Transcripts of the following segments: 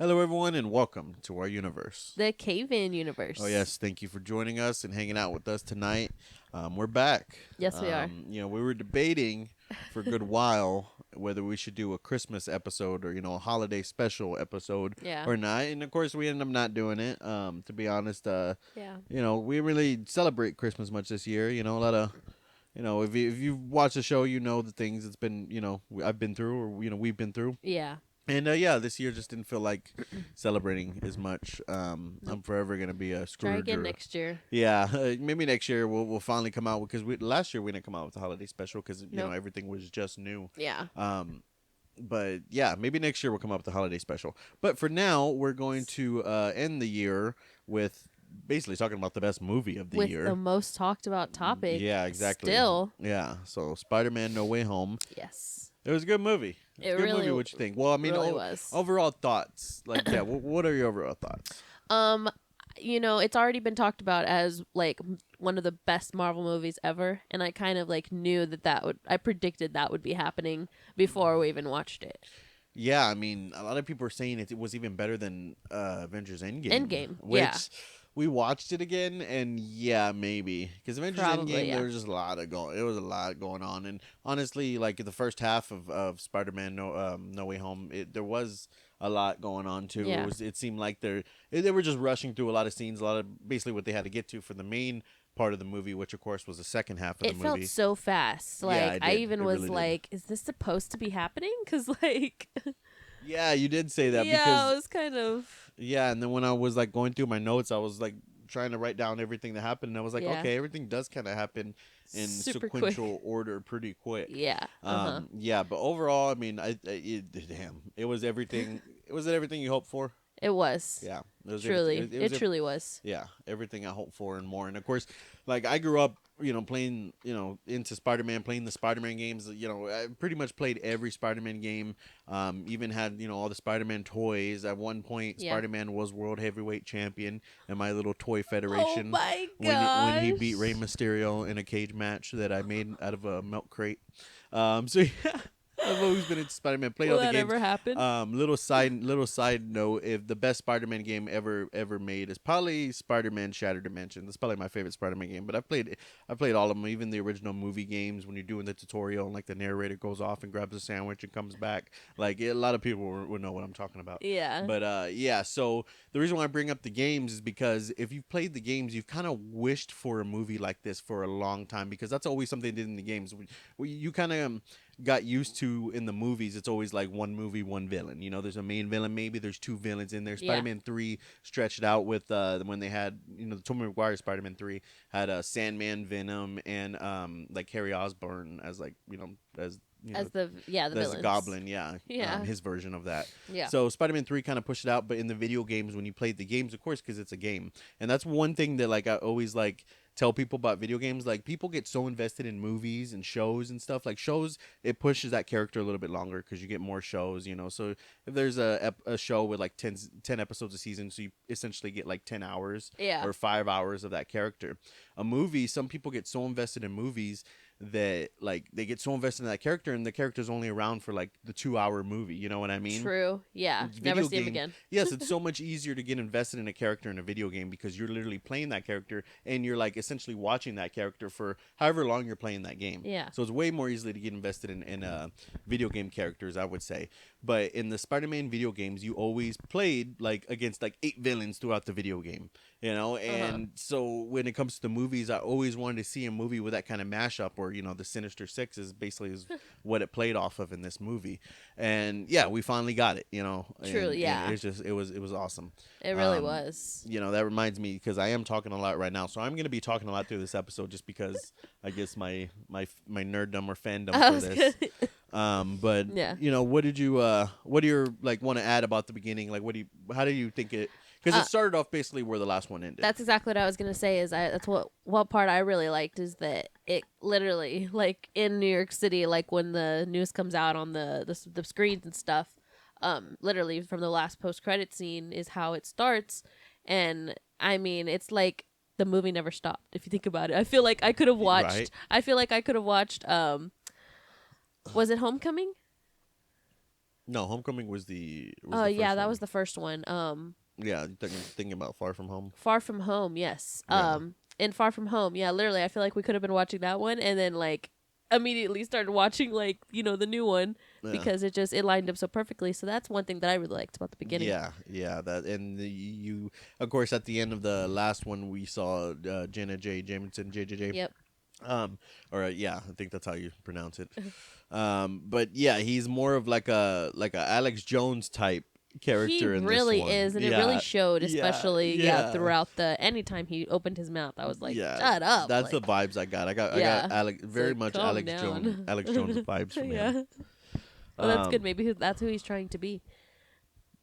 Hello, everyone, and welcome to our universe. The CayVin Universe. Oh, yes, thank you for joining us and hanging out with us tonight. We're back. Yes, we are. We were debating for a good while whether we should do a Christmas episode or, a holiday special episode Yeah. or not. And, of course, we ended up not doing it. To be honest, Yeah. we really celebrate Christmas much this year. A lot of... if you've watched the show, you know the things it's been, I've been through or, we've been through. Yeah. And this year just didn't feel like celebrating as much. I'm forever gonna be a Scrooge. Try again next year. Yeah, maybe next year we'll finally come out because last year we didn't come out with the holiday special because everything was just new. Yeah. But yeah, maybe next year we'll come up with the holiday special. But for now, we're going to end the year with basically talking about the best movie of the With year. the most talked about topic. Yeah, exactly. Still. Yeah, so Spider-Man: No Way Home. Yes. It was a good movie. It good really movie. What you think? Well, I mean, really was. overall thoughts. Like, yeah, what are your overall thoughts? It's already been talked about as like one of the best Marvel movies ever, and I kind of like knew I predicted that would be happening before we even watched it. Yeah, I mean, a lot of people are saying it was even better than Avengers Endgame. Endgame, which yeah. We watched it again, and yeah, maybe because Avengers Endgame, yeah. there was just a lot going on, and honestly, like the first half of Spider-Man No Way Home, there was a lot going on too. Yeah. It seemed like they were just rushing through a lot of scenes, a lot of basically what they had to get to for the main part of the movie, which of course was the second half of the movie. It felt so fast. Like Yeah, I it even really was did. like, "Is this supposed to be happening?" Because like, Yeah, you did say that yeah, because it was kind of. yeah, and then when I was like going through my notes, I was like trying to write down everything that happened, and I was like, Yeah. okay, everything does kind of happen in Super sequential order pretty quick. Yeah. Yeah, but overall, I mean, it was everything. Was it everything you hoped for? It was. Yeah, it was Truly. everything- It truly was. Yeah, everything I hoped for and more. And of course, like I grew up, playing, into Spider-Man, playing the Spider-Man games. I pretty much played every Spider-Man game. Even had, all the Spider-Man toys. At one point, Yeah. Spider-Man was world heavyweight champion in my little toy federation. Oh my when he gosh. beat Rey Mysterio in a cage match that I made out of a milk crate. So yeah. I've always been into Spider-Man. Played Will all the that games. ever happen? Little side note: if the best Spider-Man game ever made is probably Spider-Man Shattered Dimension. That's probably my favorite Spider-Man game. But I played all of them, even the original movie games. When you're doing the tutorial and like the narrator goes off and grabs a sandwich and comes back, like a lot of people would know what I'm talking about. Yeah. But yeah, so the reason why I bring up the games is because if you've played the games, you've kind of wished for a movie like this for a long time, because that's always something they did in the games. You kind of got used to in the movies. It's always like one movie, one villain. There's a main villain, maybe there's two villains in there. Yeah. Spider-Man 3 stretched it out with when they had, the Tobey Maguire Spider-Man 3 had Sandman, Venom, and like Harry Osborn as like, as As the villains. Goblin, yeah. Yeah. His version of that. Yeah. So Spider-Man 3 kind of pushed it out, but in the video games, when you played the games, of course, because it's a game. And that's one thing that like I always like tell people about video games. Like people get so invested in movies and shows and stuff. Like shows, it pushes that character a little bit longer because you get more shows, So if there's a show with like 10 episodes a season, so you essentially get like 10 hours Yeah. or 5 hours of that character. A movie, some people get so invested in movies that like they get so invested in that character, and the character's only around for like the 2-hour movie. You know what I mean? True. Yeah. Video Never see him game- again. Yes, it's so much easier to get invested in a character in a video game because you're literally playing that character and you're like essentially watching that character for however long you're playing that game. Yeah. So it's way more easily to get invested in video game characters, I would say. But in the Spider-Man video games, you always played like against like 8 villains throughout the video game, and so when it comes to the movies, I always wanted to see a movie with that kind of mashup where, the Sinister Six is what it played off of in this movie. And yeah, we finally got it, Truly, yeah. And it's just, it was awesome. It really was. That reminds me, because I am talking a lot right now, so I'm going to be talking a lot through this episode just because I guess my nerddom or fandom for this. But Yeah. what do you like want to add about the beginning? Like, how do you think it? Because it started off basically where the last one ended. That's exactly what I was gonna say. That's what part I really liked is that it literally like in New York City, like when the news comes out on the screens and stuff, literally from the last post credit scene is how it starts, and I mean it's like the movie never stopped. If you think about it, I feel like I could have watched. Right. I feel like I could have watched. Was it Homecoming? No, Homecoming was the Yeah, first that one. was the first one. Yeah, thinking about Far From Home. Far From Home, yes. Yeah. In Far From Home, yeah, literally, I feel like we could have been watching that one and then like immediately started watching like the new one Yeah. because it lined up so perfectly. So that's one thing that I really liked about the beginning. Yeah, that and you, of course, at the end of the last one we saw Jenna J. Jameson, JJJ. Yep. Or yeah, I think that's how you pronounce it. But yeah, he's more of like a Alex Jones type He character in this really one. is, and it really showed, especially throughout the anytime he opened his mouth, I was like, "Shut up!" That's like, the vibes I got. I got Alex It's very like, much calm down. Alex Jones vibes from him. Well, that's good. Maybe that's who he's trying to be.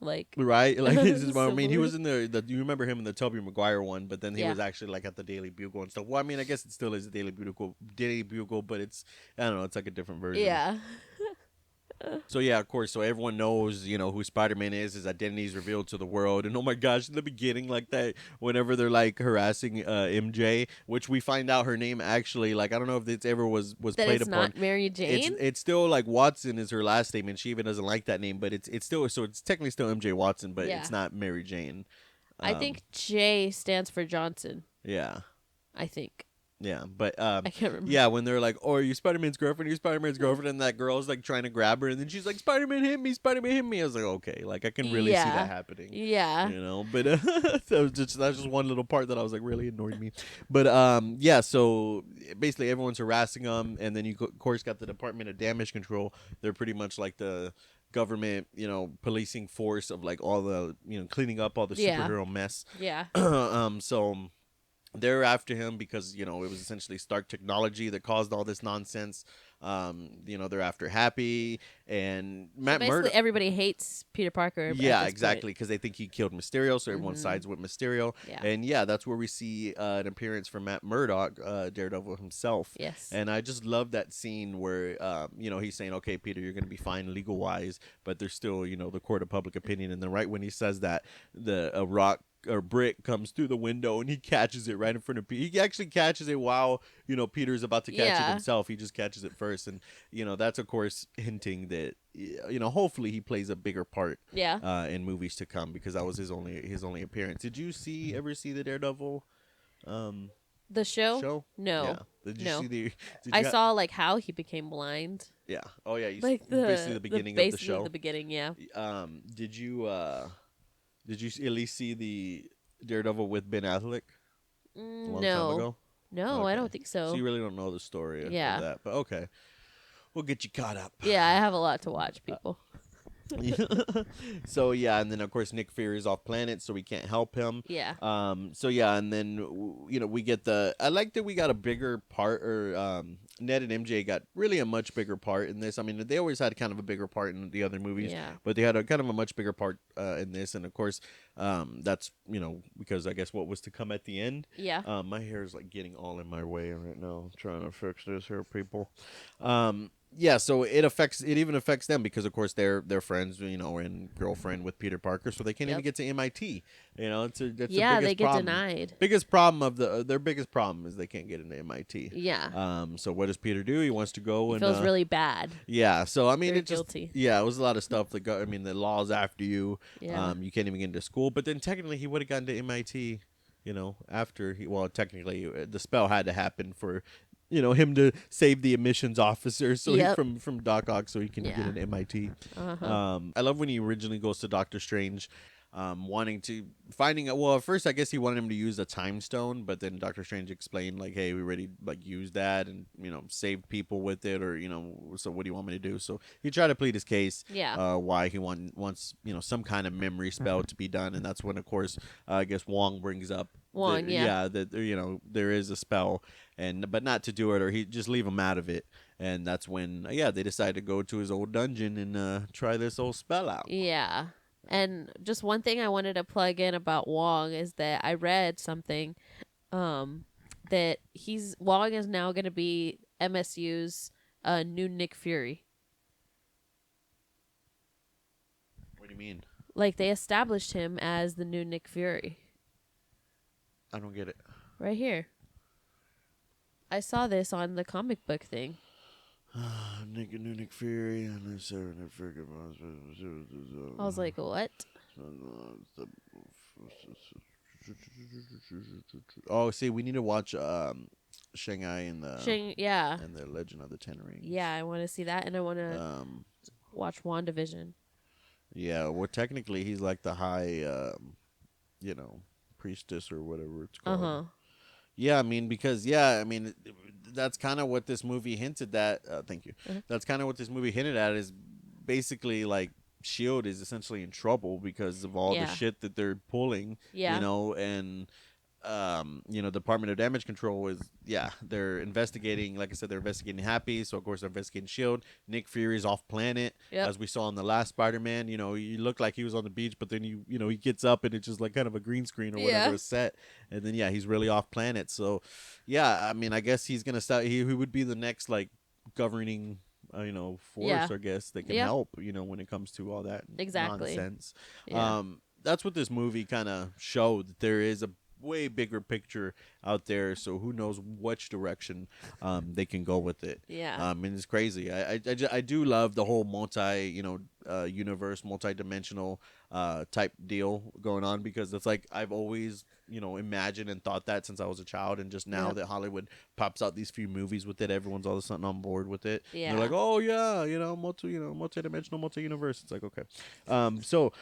Like, Right, like this is what I mean. He similar. was in you remember him in the Tobey Maguire one, but then he Yeah. was actually like at the Daily Bugle and stuff. Well, I mean, I guess it still is a Daily Bugle, but it's I don't know, it's like a different version. Yeah. So yeah, of course. So everyone knows, who Spider-Man is. His identity is revealed to the world. And oh my gosh, in the beginning, like that, whenever they're like harassing MJ, which we find out her name actually, like I don't know if it's ever was That played it's upon. not Mary Jane. It's still like Watson is her last name, and she even doesn't like that name. But it's still so it's technically still MJ Watson, but it's not Mary Jane. I think J stands for Johnson. Yeah. I think. Yeah, but I can't remember. yeah, when they're like, "Oh, are you Spider-Man's girlfriend? Are you Spider-Man's girlfriend?" and that girl's like trying to grab her, and then she's like, "Spider-Man hit me! Spider-Man hit me!" I was like, "Okay, like I can really see that happening." Yeah. But that's just one little part that I was like really annoyed me. But yeah, so basically everyone's harassing them, and then you of course got the Department of Damage Control. They're pretty much like the government, policing force of like all the cleaning up all the superhero mess. Yeah. So they're after him because it was essentially Stark technology that caused all this nonsense. They're after Happy and Matt Murdock. Everybody hates Peter Parker. Yeah, exactly, because they think he killed Mysterio, so everyone Mm-hmm. sides with Mysterio. Yeah. And yeah, that's where we see an appearance from Matt Murdock, Daredevil himself. Yes. And I just love that scene where he's saying, "Okay, Peter, you're going to be fine legal wise, but there's still the court of public opinion." And then right when he says that, a rock or brick comes through the window and he catches it right in front of Peter. He actually catches it while Peter's about to catch it himself. He just catches it first, and that's of course hinting that hopefully he plays a bigger part in movies to come, because that was his only appearance. Did you ever see the Daredevil the show? No. Yeah. Did you see the I saw like how he became blind. Yeah. Oh yeah, Like basically the beginning of the show. The beginning, yeah. Did you at least see the Daredevil with Ben Affleck a long time ago? No, Okay. I don't think so. So you really don't know the story of that, but okay, we'll get you caught up. Yeah, I have a lot to watch, people. So yeah, and then of course Nick Fury is off planet, so we can't help him. Yeah. So yeah, and then we get I like that we got a bigger part, or Ned and MJ got really a much bigger part in this. I mean, they always had kind of a bigger part in the other movies, but they had a kind of a much bigger part in this, and of course, that's because I guess what was to come at the end. Yeah. My hair is like getting all in my way right now. I'm trying to fix this here, people. Yeah, so it even affects them because of course they're friends, and girlfriend with Peter Parker, so they can't even get to MIT. That's the biggest they get problem. denied. Biggest problem of their biggest problem is they can't get into MIT. Yeah. So what does Peter do? He wants to go and feels really bad. Yeah. So I mean, Very it just guilty. Yeah, it was a lot of stuff that I mean, the law's after you. Yeah. You can't even get into school, but then technically he would have gotten to MIT. After technically the spell had to happen for him to save the admissions officer, so from Doc Ock, so he can get into MIT. I love when he originally goes to Dr. Strange, finding out. Well, at first I guess he wanted him to use a time stone, but then Dr. Strange explained like, "Hey, we already used that and saved people with it, or so what do you want me to do?" So he tried to plead his case. Yeah. Why he wants some kind of memory spell to be done, and that's when of course I guess Wong brings up. That there is a spell, but not to do it, or he just leave him out of it, and that's when they decide to go to his old dungeon and try this old spell out. Yeah. And just one thing I wanted to plug in about Wong is that I read something that Wong is now going to be MSU's new Nick Fury. What do you mean? Like they established him as the new Nick Fury. I don't get it. Right here. I saw this on the comic book thing. Nick Fury and I said I was like, what? Oh, see, we need to watch Shanghai Yeah. and the Legend of the Ten Rings. Yeah, I want to see that, and I want to watch WandaVision. Yeah, well, technically, he's like the high, priestess or whatever it's called. Yeah, I mean, because that's kind of what this movie hinted at. Thank you. That's kind of what this movie hinted at is basically like Shield is essentially in trouble because of all the shit that they're pulling. Yeah. And Department of Damage Control is they're investigating. Like I said, they're investigating Happy, so of course they're investigating Shield. Nick Fury's off planet, as we saw in the last Spider-Man. He looked like he was on the beach, but then he gets up and it's just like kind of a green screen or whatever is set, and then he's really off planet. So I mean, I guess he's gonna start. He would be the next like governing force, I guess, that can help when it comes to all that nonsense. That's what this movie kind of showed, that there is a way bigger picture out there, so who knows which direction they can go with it. And it's crazy. I do love the whole universe, multi-dimensional type deal going on, because it's like I've always imagined and thought that since I was a child, and just now that Hollywood pops out these few movies with it, everyone's all of a sudden on board with it. And they're like, oh yeah, multi-dimensional, multi-universe. It's like, okay. So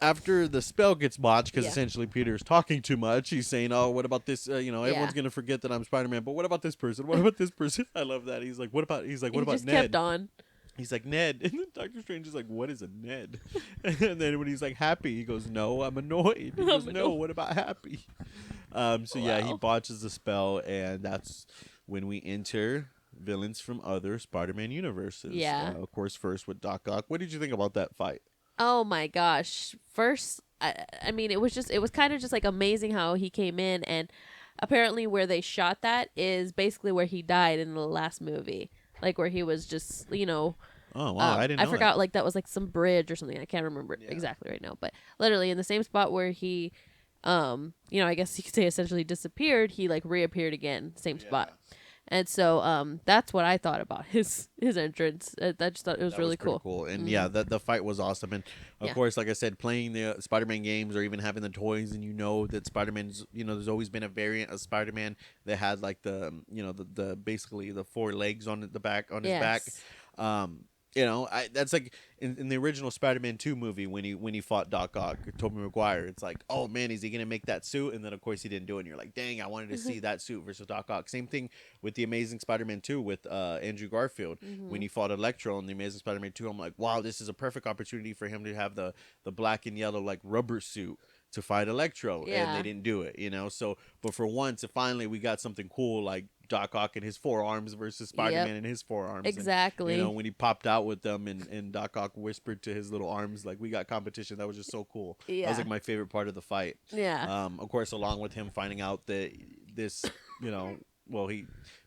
after the spell gets botched, because essentially Peter's talking too much, he's saying, oh, what about this, everyone's gonna forget that I'm Spider-Man, but what about this person, what about this person? I love that. He's like, what about just Ned? Kept on. He's like, Ned. And then Dr. Strange is like, what is a Ned? And then when he's like, Happy, he goes, no, I'm annoyed. He goes, no, what about Happy? He botches the spell, and that's when we enter villains from other Spider-Man universes. Of course, first with Doc Ock. What did you think about that fight? Oh my gosh. First, I mean, it was kind of just like amazing how he came in, and apparently where they shot that is basically where he died in the last movie. Like where he was just, Oh, wow. I didn't know. I forgot, like that was like some bridge or something. I can't remember exactly right now, but literally in the same spot where he, I guess you could say essentially disappeared, he like reappeared again, same spot. And so that's what I thought about his entrance. I just thought it was really cool. And the fight was awesome. And of course, like I said, playing the Spider-Man games or even having the toys, and that Spider-Man's, there's always been a variant of Spider-Man that had like the basically the four legs on the back on his back. That's like in the original Spider-Man 2 movie when he fought Doc Ock, Tobey Maguire. It's like, oh man, is he gonna make that suit? And then of course he didn't do it. And you're like, dang, I wanted to see that suit versus Doc Ock. Same thing with the Amazing Spider-Man 2 with Andrew Garfield when he fought Electro in the Amazing Spider-Man 2. I'm like, wow, this is a perfect opportunity for him to have the black and yellow like rubber suit to fight Electro, and they didn't do it, So, but for once, finally, we got something cool like Doc Ock and his forearms versus Spider-Man and his forearms. Exactly. And, when he popped out with them, and Doc Ock whispered to his little arms, like, we got competition. That was just so cool. That was like my favorite part of the fight. Of course, along with him finding out that this,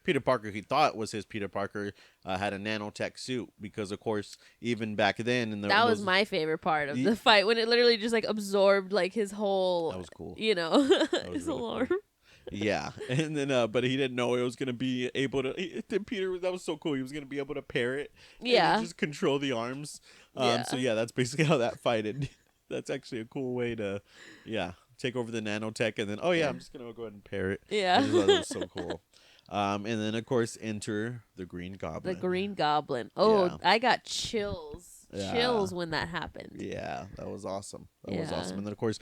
Peter Parker, he thought was his Peter Parker, had a nanotech suit, because of course even back then that was my favorite part of the fight, when it literally just like absorbed like his whole, that was cool, his whole arm. And then but he didn't know it was gonna be able to. Peter, that was so cool. He was gonna be able to pair it. And just control the arms. So that's basically how that fight ended. That's actually a cool way to, take over the nanotech, and then I'm just gonna go ahead and pair it. I just thought that was so cool. And then of course enter the Green Goblin. The Green Goblin. Oh, I got chills. Chills when that happened. Yeah, that was awesome. That was awesome. And then of course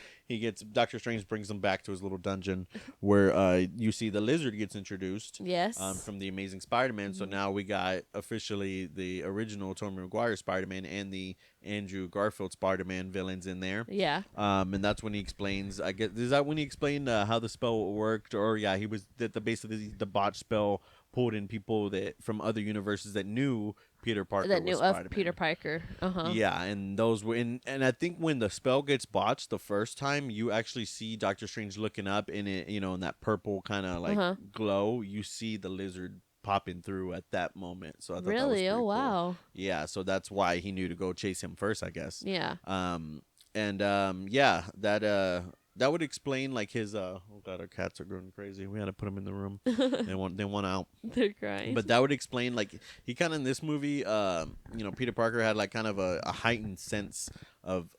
Dr. Strange brings him back to his little dungeon where you see the Lizard gets introduced. Yes. From the Amazing Spider-Man. So now we got officially the original Tobey Maguire Spider-Man and the Andrew Garfield Spider-Man villains in there. Yeah. And that's when he explains. I guess is that when he explained how the spell worked, or he was that basically the botch spell pulled in people that from other universes that knew Peter Parker, that knew of Peter Parker. Yeah, and those were and I think when the spell gets botched the first time, you actually see Doctor Strange looking up in it, in that purple kind of like glow. You see the Lizard popping through at that moment. So I thought that was pretty cool. Wow. Yeah, so that's why he knew to go chase him first, I guess. Yeah. That that would explain like his oh god, our cats are going crazy. We had to put them in the room. They want out. They're crying. But that would explain like he kind of in this movie, Peter Parker had like kind of a heightened sense of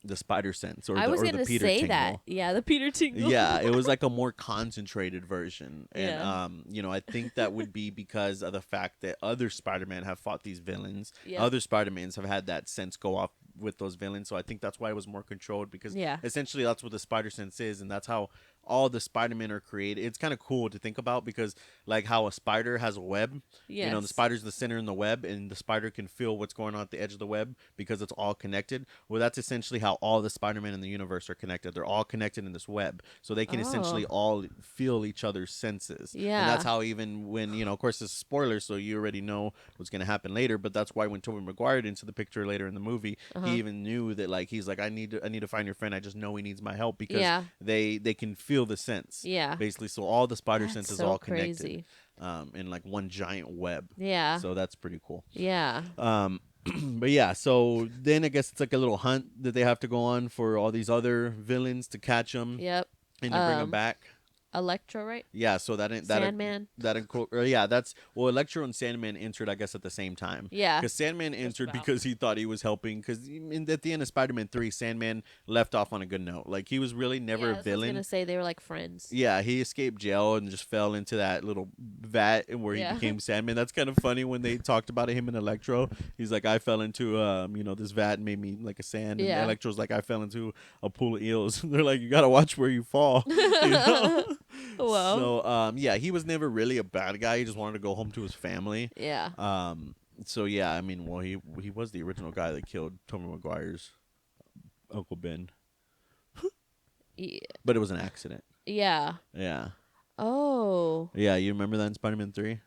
the spider sense I was or gonna the Peter say tingle. that. Yeah, the Peter tingle. Yeah, it was like a more concentrated version. And Yeah. I think that would be because of the fact that other Spider-Man have fought these villains. Yep. Other Spider-Mans have had that sense go off with those villains. So I think that's why it was more controlled, because essentially that's what the spider sense is, and that's how all the Spider-Men are created. It's kind of cool to think about, because like how a spider has a web, Yes. the spider's the center in the web, and the spider can feel what's going on at the edge of the web because it's all connected. Well, that's essentially how all the Spider-Men in the universe are connected. They're all connected in this web, so they can essentially all feel each other's senses. Yeah. And that's how, even when, of course it's spoilers, so you already know what's going to happen later, but that's why when Tobey Maguire into the picture later in the movie, he even knew that, like, he's like, I need to find your friend. I just know he needs my help, because they can feel the sense. Yeah. Basically, so all the spider That's senses so all connected. crazy. In like one giant web. Yeah. So that's pretty cool. Yeah. But yeah, so then I guess it's like a little hunt that they have to go on for all these other villains to catch them. Yep. And to bring them back. Electro, right? Yeah, so Sandman. Electro and Sandman entered, I guess, at the same time. Yeah. Because Sandman entered because he thought he was helping. Because at the end of Spider-Man 3, Sandman left off on a good note. Like, he was really never a villain. I was gonna say they were like friends. Yeah, he escaped jail and just fell into that little vat where he became Sandman. That's kind of funny when they talked about him in Electro. He's like, I fell into this vat and made me like a sand. And Electro's like, I fell into a pool of eels. They're like, you gotta watch where you fall. Wow. So he was never really a bad guy. He just wanted to go home to his family. Yeah. So yeah, I mean, well, he was the original guy that killed Tobey Maguire's Uncle Ben. Yeah. But it was an accident. Yeah. Yeah. Oh. Yeah, you remember that in Spider-Man 3?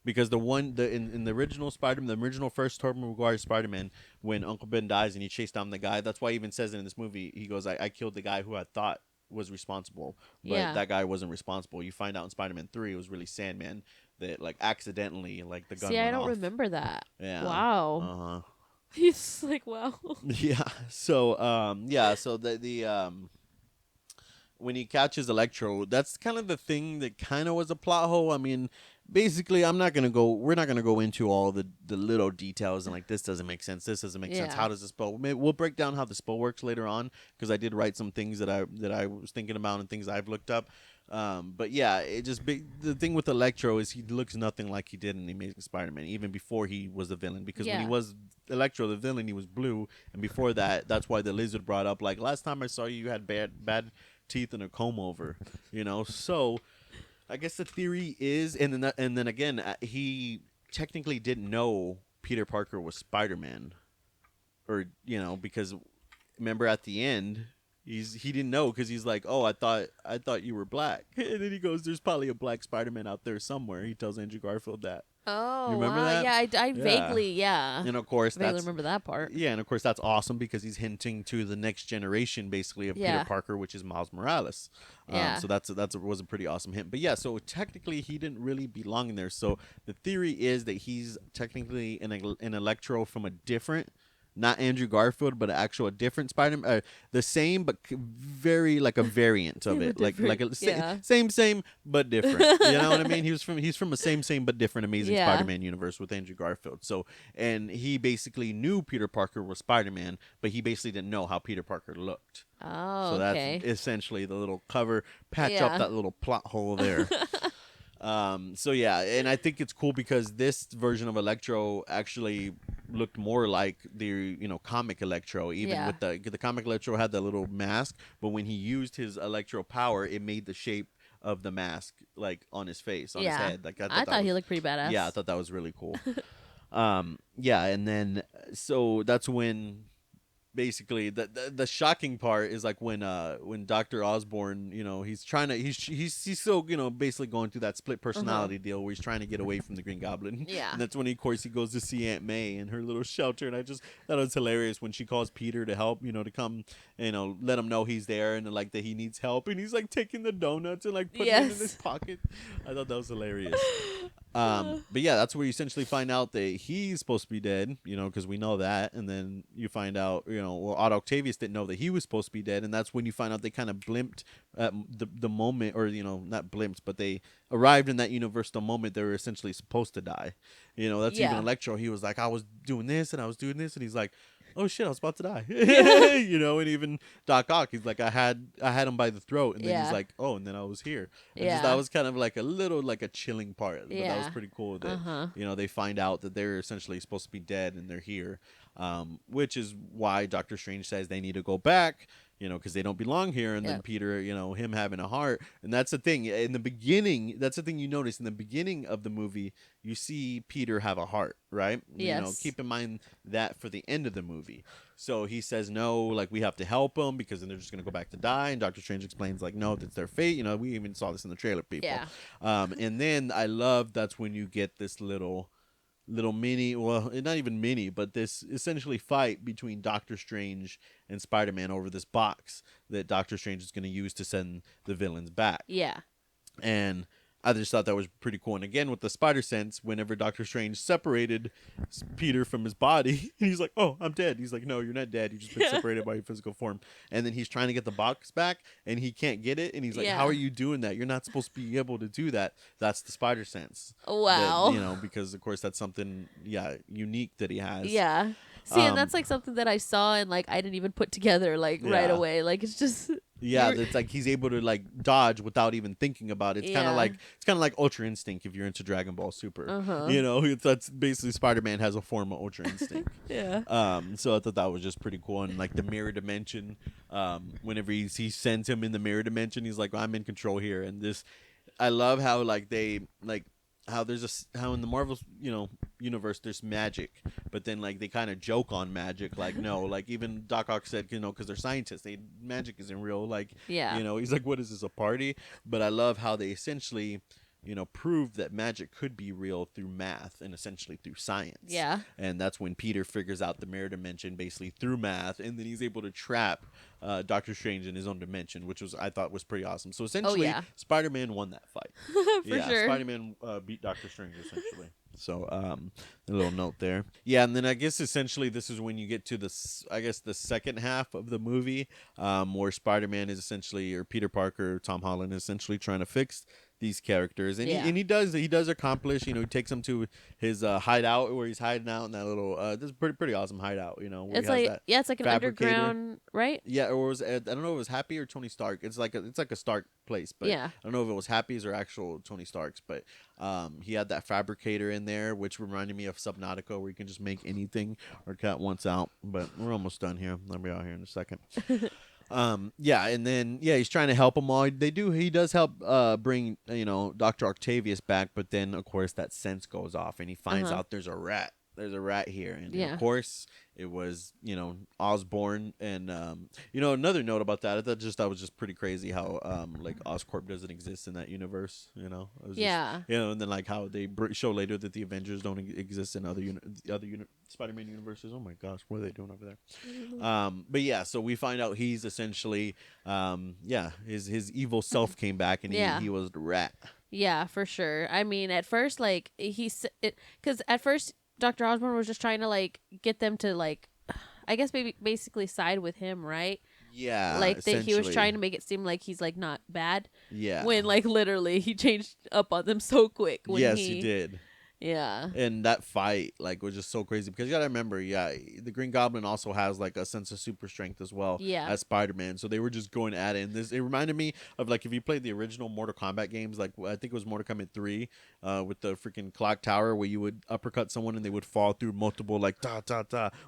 Because in the original Spider-Man, the original first Tobey Maguire Spider-Man, when Uncle Ben dies and he chased down the guy, that's why he even says it in this movie. He goes, I killed the guy who I thought was responsible, but that guy wasn't responsible. You find out in Spider-Man 3 it was really Sandman that, like, accidentally, like, the gun went I don't off. remember that. Yeah. Wow. Uh-huh. He's like, wow. Yeah. So so the when he catches Electro, that's kind of the thing that kind of was a plot hole. I mean, basically, we're not gonna go into all the little details and like, this doesn't make sense, this doesn't make sense, how does this spell? We'll break down how the spell works later on, because I did write some things that I was thinking about and things I've looked up. But yeah, the thing with Electro is he looks nothing like he did in the Amazing Spider-Man, even before he was the villain, because when he was Electro the villain, he was blue, and before that, that's why the Lizard brought up, like, last time I saw you had bad teeth and a comb over, so I guess the theory is, and then again, he technically didn't know Peter Parker was Spider-Man, or because remember at the end he didn't know, because he's like, oh, I thought you were black, and then he goes, there's probably a black Spider-Man out there somewhere. He tells Andrew Garfield that. Oh, you remember wow. that? Yeah, I vaguely, and of course vaguely remember that part. Yeah, and of course that's awesome, because he's hinting to the next generation, basically, of Peter Parker, which is Miles Morales. So that was a pretty awesome hint. But yeah, so technically he didn't really belong in there. So the theory is that he's technically an Electro from a different, not Andrew Garfield, but a different Spider-Man, the same but very like a variant of it, like same but different. You know what I mean? He's from a same but different Amazing Spider-Man universe with Andrew Garfield. So, and he basically knew Peter Parker was Spider-Man, but he basically didn't know how Peter Parker looked. Oh, so that's essentially the little cover, patch up that little plot hole there. So yeah, and I think it's cool because this version of Electro actually looked more like the comic Electro, even with the comic Electro had that little mask, but when he used his Electro power, it made the shape of the mask like on his face, on his head. Like I thought he looked pretty badass. Yeah, I thought that was really cool. And then so that's when basically the shocking part is like when Dr. Osborn, he's trying to he's still basically going through that split personality deal where he's trying to get away from the Green Goblin. Yeah. And that's when he goes to see Aunt May in her little shelter, and I just thought it was hilarious when she calls Peter to help, to come, let him know he's there and like that he needs help, and he's like taking the donuts and like putting it in his pocket. I thought that was hilarious. But yeah, that's where you essentially find out that he's supposed to be dead, because we know that. And then you find out, well, Otto Octavius didn't know that he was supposed to be dead. And that's when you find out they kind of blimped at the moment, or, not blimped, but they arrived in that universe the moment they were essentially supposed to die. That's even Electro. He was like, I was doing this and I was doing this. And he's like, oh shit, I was about to die. And even Doc Ock, he's like, I had him by the throat, and then he's like, oh, and then I was here. And that was kind of like a little like a chilling part, but that was pretty cool that they find out that they're essentially supposed to be dead and they're here, which is why Doctor Strange says they need to go back. Because they don't belong here. And then Peter, him having a heart. And that's the thing. In the beginning, that's the thing you notice. In the beginning of the movie, you see Peter have a heart, right? Yes. Keep in mind that for the end of the movie. So he says, no, like, we have to help them because then they're just going to go back to die. And Doctor Strange explains, like, no, that's their fate. We even saw this in the trailer, people. Yeah. And then I love that's when you get this little mini, well, not even mini, but this essentially fight between Doctor Strange and Spider-Man over this box that Doctor Strange is going to use to send the villains back. Yeah. And I just thought that was pretty cool. And again, with the spider sense, whenever Doctor Strange separated Peter from his body, he's like, oh, I'm dead. He's like, no, you're not dead. You just been separated by your physical form. And then he's trying to get the box back and he can't get it. And he's like, how are you doing that? You're not supposed to be able to do that. That's the spider sense. Wow. That, because of course that's something, unique that he has. Yeah. See, and that's like something that I saw and like I didn't even put together like right away. Like it's just it's like he's able to like dodge without even thinking about it. It's kind of like Ultra Instinct if you're into Dragon Ball Super. That's basically Spider-Man has a form of Ultra Instinct. So I thought that was just pretty cool. And like the mirror dimension, whenever he sends him in the mirror dimension, he's like, well, I'm in control here. And this, I love how like they like how how in the Marvel universe there's magic, but then like they kind of joke on magic, like no, like even Doc Ock said, because they're scientists, magic isn't real, like he's like, what is this, a party? But I love how they essentially prove that magic could be real through math and essentially through science. Yeah. And that's when Peter figures out the mirror dimension basically through math, and then he's able to trap Doctor Strange in his own dimension, which I thought was pretty awesome. So essentially, Spider-Man won that fight. For sure. Spider-Man beat Doctor Strange essentially. So a little note there. Yeah, and then I guess essentially this is when you get to the second half of the movie, where Spider-Man is essentially, or Peter Parker, Tom Holland is essentially trying to fix these characters, and he does accomplish. He takes them to his hideout where he's hiding out in that little this is pretty awesome hideout. Where it's like it's like an underground, right? Yeah, or was I don't know if it was Happy or Tony Stark. It's like a Stark place, but I don't know if it was Happy's or actual Tony Stark's. But he had that fabricator in there, which reminded me of Subnautica, where you can just make anything or cut once out. But we're almost done here. I'll be out here in a second. And then he's trying to help them all. He does help bring Dr. Octavius back, but then of course that sense goes off and he finds out there's a rat here, and of course it was Osborn. And another note about that, I thought that was just pretty crazy how like Oscorp doesn't exist in that universe. It was just, and then like how they show later that the Avengers don't exist in other Spider-Man universes. Oh my gosh, what are they doing over there? But so we find out he's essentially his evil self came back, and he was the rat. Yeah, for sure. I mean, at first, like because at first Dr. Osborn was just trying to like get them to like, I guess basically side with him, right? Yeah, like he was trying to make it seem like he's like not bad. Yeah, when like literally he changed up on them so quick. When he did. Yeah. And that fight like was just so crazy, because you gotta remember, the Green Goblin also has like a sense of super strength as well as Spider-Man. So they were just going at it. And it reminded me of like if you played the original Mortal Kombat games, like I think it was Mortal Kombat 3, with the freaking clock tower where you would uppercut someone and they would fall through multiple like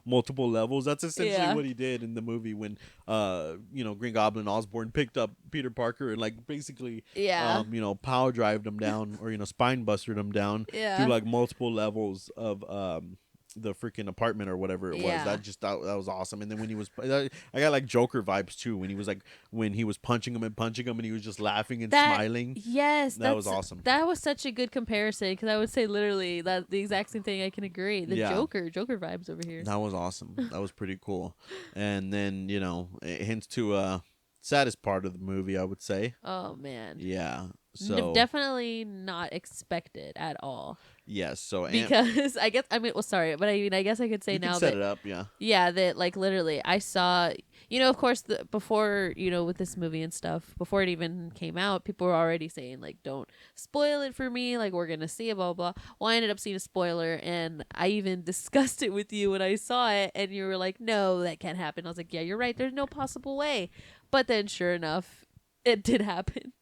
multiple levels. That's essentially what he did in the movie when Green Goblin Osborn picked up Peter Parker and like basically power drived him down, or spine busted him down through like multiple levels of the freaking apartment or whatever it was. That was awesome. And then when he was, I got like Joker vibes too, when he was punching him and he was just laughing and smiling. Yes, that was awesome. That was such a good comparison, because I would say literally that the exact same thing. I can agree. The Joker vibes over here. That was awesome. That was pretty cool. And then it hints to saddest part of the movie, I would say. Oh man. Yeah. So definitely not expected at all. yes, so Because I guess I mean, well, sorry, but I mean, I guess I could say you now can set that it up, yeah. yeah, that like literally I saw, of course, before, with this movie and stuff, before it even came out, people were already saying like, don't spoil it for me, like we're gonna see it, blah blah blah. Well, I ended up seeing a spoiler, and I even discussed it with you when I saw it, and you were like, no, that can't happen. I was like, yeah, you're right, there's no possible way. But then sure enough, it did happen.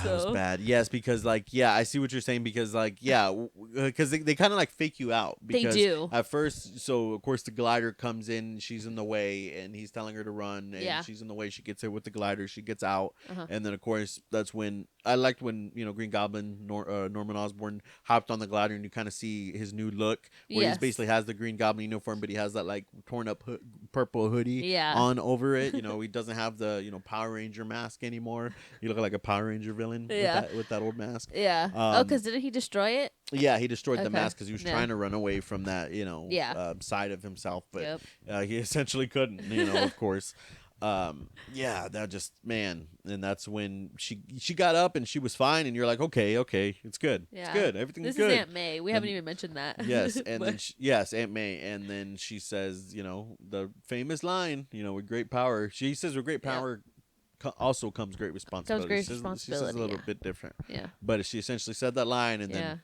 It was bad. Yes, because like, yeah, I see what you're saying, because like, yeah, because they kind of like fake you out, They because do. at first, so of course the glider comes in, she's in the way, and he's telling her to run, and Yeah. she's in the way, she gets hit with the glider, she gets out, Uh-huh. and then of course that's when I liked when Green Goblin Norman Osborn hopped on the glider, and you kind of see his new look, where Yes. he basically has the Green Goblin uniform, but he has that like torn up purple hoodie Yeah. on over it. He doesn't have the Power Ranger mask anymore. You look like a Power Ranger villain Yeah. with that old mask. Yeah. Because didn't he destroy it? Yeah, he destroyed the Okay. mask because he was Yeah. trying to run away from that, Yeah. side of himself, but Yep. he essentially couldn't, of course. Yeah, that just, man, and that's when she got up and she was fine, and you're like, okay, it's good, Yeah. it's good, everything's This good. is Aunt May. We haven't even mentioned that. Yes, and But- then yes, Aunt May, and then she says, the famous line, with great power. She says, with great power also comes great responsibility. great She says a responsibility, little yeah. bit different, yeah. but she essentially said that line, and Yeah. then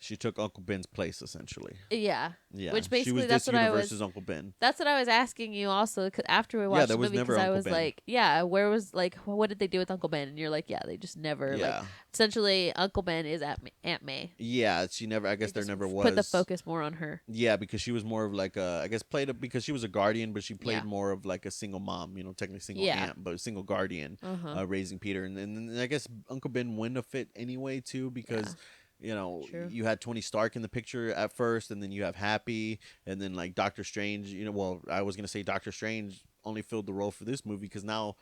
she took Uncle Ben's place, essentially. Yeah. Yeah, Which she basically was that's this what I universe's was. Uncle Ben. That's what I was asking you also, 'cause after we watched there the was movie, never because I Uncle was Ben. like, yeah, where was like, what did they do with Uncle Ben? And you're like, yeah, they just never like. Yeah, Essentially, Uncle Ben is Aunt May. yeah. She never. I guess They there just never was. put the focus more on her. Yeah, because she was more of like I guess because she was a guardian, but she played Yeah. more of like a single mom, technically single Yeah. aunt, but single guardian, Uh-huh. raising Peter, and then I guess Uncle Ben wouldn't have fit anyway too, because True. you had Tony Stark in the picture at first, and then you have Happy, and then like Doctor Strange. Well, I was gonna say Doctor Strange only filled the role for this movie because now,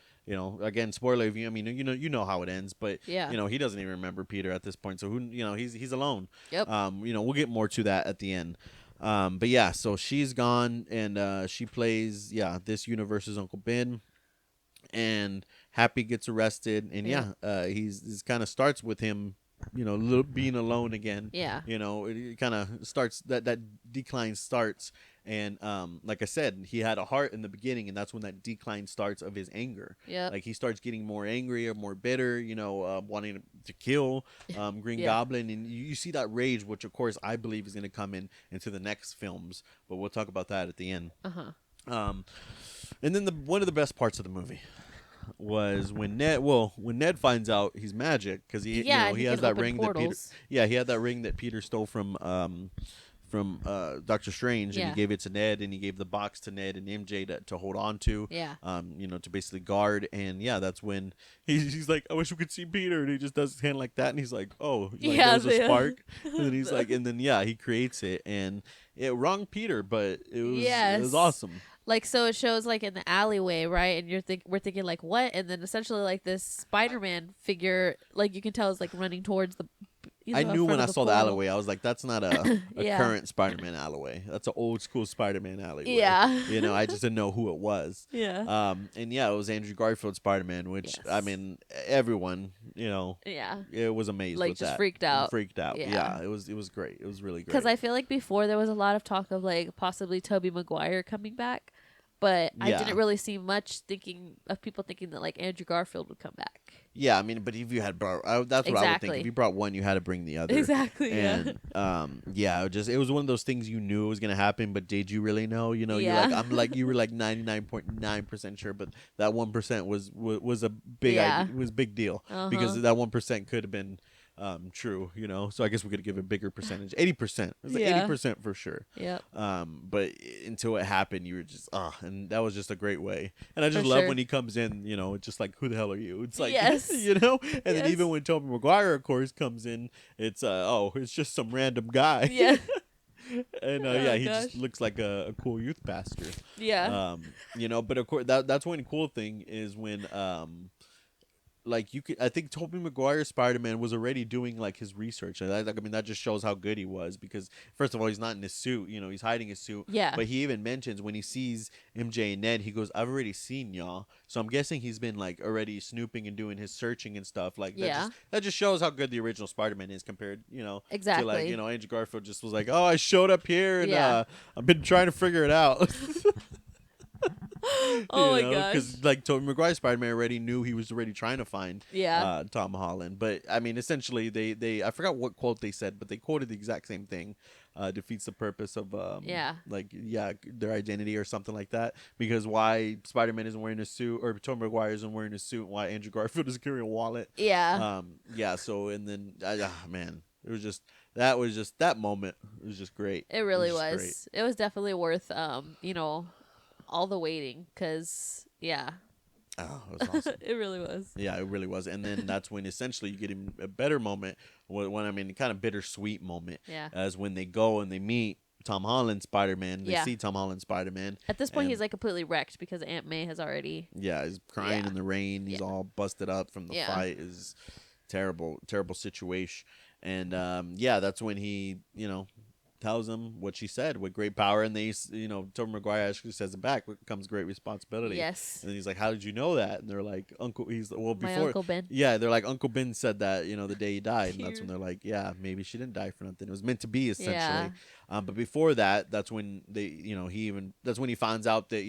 again, spoiler if I mean, you know how it ends, but Yeah. he doesn't even remember Peter at this point, so who, he's alone. Yep. We'll get more to that at the end. But yeah, so she's gone, and she plays this universe's Uncle Ben, and Happy gets arrested, and he's kind of starts with him, being alone again. Yeah. It kind of starts that decline starts, and like I said, he had a heart in the beginning, and that's when that decline starts of his anger. Yep. Like he starts getting more angry or more bitter, wanting to kill Green Yeah. Goblin, and you see that rage, which of course I believe is going to come into the next films, but we'll talk about that at the end. And then one of the best parts of the movie was when Ned finds out he's magic, because he he has can that open ring portals. he had that ring that Peter stole from Dr. Strange, and Yeah. he gave it to Ned, and he gave the box to Ned and MJ to hold on to, Yeah. to basically guard, and that's when he's like, I wish we could see Peter, and he just does his hand like that, and he's like, oh, like, there's a spark, and then he's like, and then he creates it, and it wronged Peter, but it was awesome. Like, so it shows like in the alleyway, right? And we're thinking like, what? And then essentially like this Spider-Man figure, like you can tell is like running towards the. I knew when I saw the portal. alleyway, I was like, that's not a Yeah. current Spider-Man alleyway. That's an old school Spider-Man alleyway. Yeah. I just didn't know who it was. Yeah. And it was Andrew Garfield Spider-Man, which, Yes. I mean, everyone, Yeah. it was amazed Like, with just that. freaked out. Yeah. It was great. It was really great. Because I feel like before there was a lot of talk of like possibly Tobey Maguire coming back, but I Yeah. didn't really see much people thinking that like Andrew Garfield would come back. Yeah, I mean, but if you had brought, that's what I would think. Exactly. If you brought one, you had to bring the other. Exactly. And it was one of those things you knew it was gonna happen, but did you really know? Yeah. You were like 99.9% sure, but that 1% was a big Yeah. idea, was a big deal, Uh-huh. because that 1% could have been true, So I guess we could give a bigger percentage, 80%. It was like Yeah. 80% for sure. Yep. But until it happened, you were just and that was just a great way. And I just For love sure. when he comes in, it's just like, who the hell are you? It's like, Yes. and then Yes. even when Tobey Maguire, of course, comes in, it's it's just some random guy. Yeah. And Oh, he gosh. just looks like a cool youth pastor. Yeah. But of course that's one cool thing is when like you could, I think Tobey Maguire's Spider-Man was already doing like his research, and I mean that just shows how good he was because first of all he's not in his suit, you know, he's hiding his suit. Yeah. But he even mentions when he sees MJ and Ned, he goes, "I've already seen y'all," so I'm guessing he's been like already snooping and doing his searching and stuff like that. Yeah. That just shows how good the original Spider-Man is compared, you know, to like Exactly. you know Andrew Garfield just was like, "Oh, I showed up here and Yeah. I've been trying to figure it out." Oh my Because gosh. like Tobey Maguire's Spider-Man already knew he was already trying to find Yeah. Tom Holland. But I mean, essentially, they I forgot what quote they said, but they quoted the exact same thing. Defeats the purpose of Yeah. like their identity or something like that. Because why Spider-Man isn't wearing a suit or Tobey Maguire isn't wearing a suit, why Andrew Garfield is carrying a wallet. Yeah. Yeah. So and then man, it was just that moment. It was just great. It really just was. great. It was definitely worth all the waiting cuz yeah. Oh, it was awesome. It really was. Yeah, it really was. And then that's when essentially you get him a better moment. When I mean, kind of bittersweet moment. Yeah. As when they go and they meet Tom Holland Spider Man. They Yeah. see Tom Holland Spider Man. At this point and, he's like completely wrecked because Aunt May has already Yeah, he's crying Yeah. in the rain. He's Yeah. all busted up from the Yeah. fight. Is terrible, terrible situation. And yeah, that's when he, you know, tells him what she said with great power. And they, you know, Tobey Maguire actually says it back. What comes great responsibility. Yes. And he's like, "How did you know that?" And they're like, "Uncle." He's well My before. Uncle Ben. Yeah, they're like, "Uncle Ben said that, you know, the day he died," and that's when Cute. they're like, "Yeah, maybe she didn't die for nothing. It was meant to be, essentially." Yeah. But before that, that's when that's when he finds out that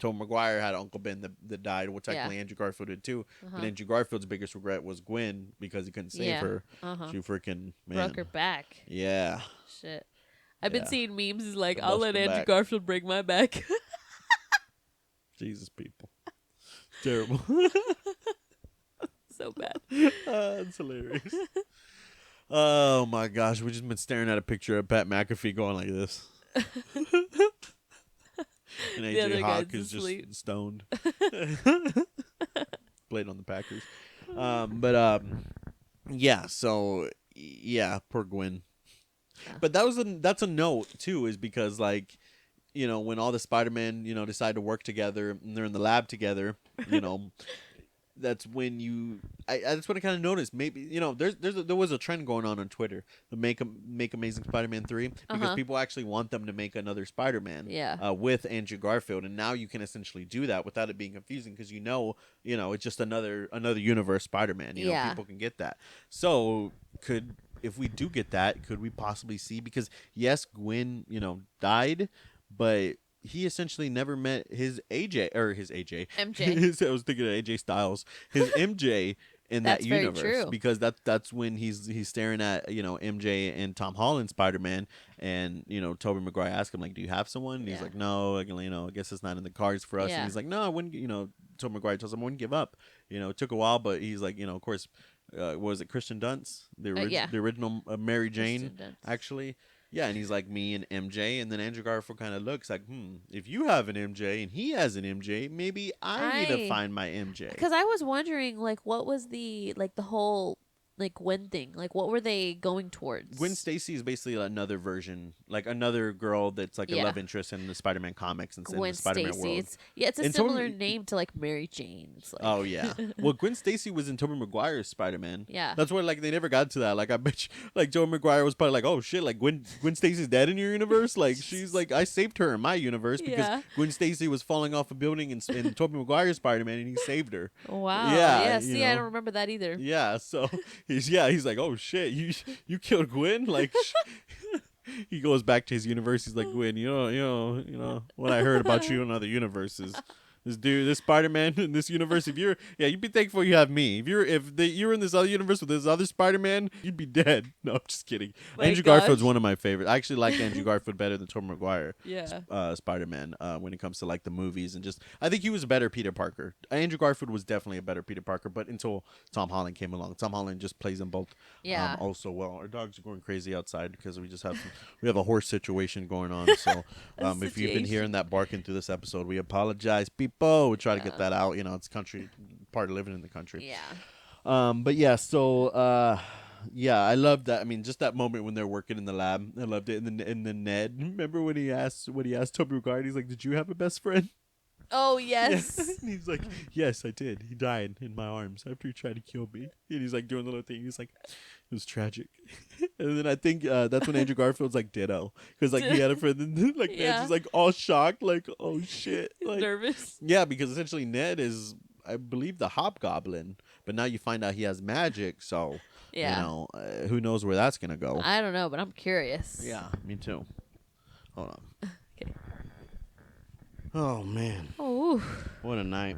Tobey Maguire had Uncle Ben that died. Well, technically Yeah. Andrew Garfield did too. Uh-huh. But Andrew Garfield's biggest regret was Gwen because he couldn't save Yeah. her. Uh-huh. She freaking Broke her back. Yeah. Shit. I've been Yeah. seeing memes is like, The I'll let busted Andrew back. Garfield break my back. Jesus, people. Terrible. So bad. It's hilarious. Oh my gosh, we just been staring at a picture of Pat McAfee going like this. And The other AJ guy's Hawk is asleep. just stoned. Played on the Packers. Yeah, so yeah, poor Gwen. Yeah. But that's a note too, is because like, when all the Spider-Man, decide to work together and they're in the lab together, that's when that's what I kind of noticed. Maybe there was a trend going on Twitter, the make Amazing Spider-Man 3, because Uh-huh. people actually want them to make another Spider-Man Yeah. with Andrew Garfield, and now you can essentially do that without it being confusing because it's just another universe Spider-Man. Yeah. People can get that. So if we do get that, could we possibly see, because yes, Gwen died, but he essentially never met his AJ. MJ. I was thinking of AJ Styles. His MJ in that That's very universe, true. because that's when he's staring at MJ and Tom Holland Spider-Man, and Tobey Maguire asked him like, "Do you have someone?" And he's Yeah. like, "No, like, I guess it's not in the cards for us." Yeah. And he's like, "No, I wouldn't." Tobey Maguire tells him, "I wouldn't give up." It took a while, but he's like, of course, what was it, Kristen Dunst, Yeah. the original Mary Jane, Kristen Dunst. actually. Yeah, and he's like, me and MJ, and then Andrew Garfield kind of looks like, if you have an MJ and he has an MJ, maybe I need to find my MJ. Because I was wondering, like, what was the whole Gwen thing? Like, what were they going towards? Gwen Stacy is basically another version, like another girl that's like a Yeah. love interest in the Spider-Man comics and in Gwen the Spider-Man Stacy. world. It's a And similar Tobey- name to like Mary Jane. It's like, Oh yeah. Well, Gwen Stacy was in Tobey Maguire's Spider-Man. Yeah. That's why like they never got to that. Like I bet you, like Tobey Maguire was probably like, "Oh shit, like Gwen Stacy's dead in your universe? Like she's like, I saved her in my universe because Yeah. Gwen Stacy was falling off a building in Tobey Maguire's Spider-Man and he saved her." Wow. Yeah, Yeah. you See, I know. don't remember that either. Yeah, so he's like, "Oh shit, you killed Gwen?" Like he goes back to his universe. He's like, "Gwen, you know what I heard about you in other universes. This Spider-Man in this universe, you'd be thankful you have me. If you were in this other universe with this other Spider-Man, you'd be dead." No, I'm just kidding. My Andrew Garfield's gosh. one of my favorites. I actually like Andrew Garfield better than Tobey Maguire. Yeah. Spider-Man when it comes to like the movies, and just I think he was a better Peter Parker. Andrew Garfield was definitely a better Peter Parker, but until Tom Holland came along, Tom Holland just plays them both Yeah. also well. Our dogs are going crazy outside because we have a horse situation going on. So if you've been hearing that barking through this episode, we apologize, people. We try to get that out. It's country part of living in the country. Yeah. But yeah, so yeah, I love that. I mean, just that moment when they're working in the lab, I loved it. And then Ned, remember when he asked Tobey Maguire, he's like, "Did you have a best friend?" Oh yes. And he's like, yes, I did. He died in my arms after he tried to kill me. And he's like doing the little thing. He's like, it was tragic. And then I think that's when Andrew Garfield's like ditto, because like he had a friend, and like Ned's just like all shocked, like, oh shit, He's like, nervous. yeah, because essentially Ned is, I believe, the hobgoblin, but now you find out he has magic, so Yeah. you know, who knows where that's gonna go. I don't know, but I'm curious. Yeah, me too. Hold on. Okay. Oh man, Oh. what a night.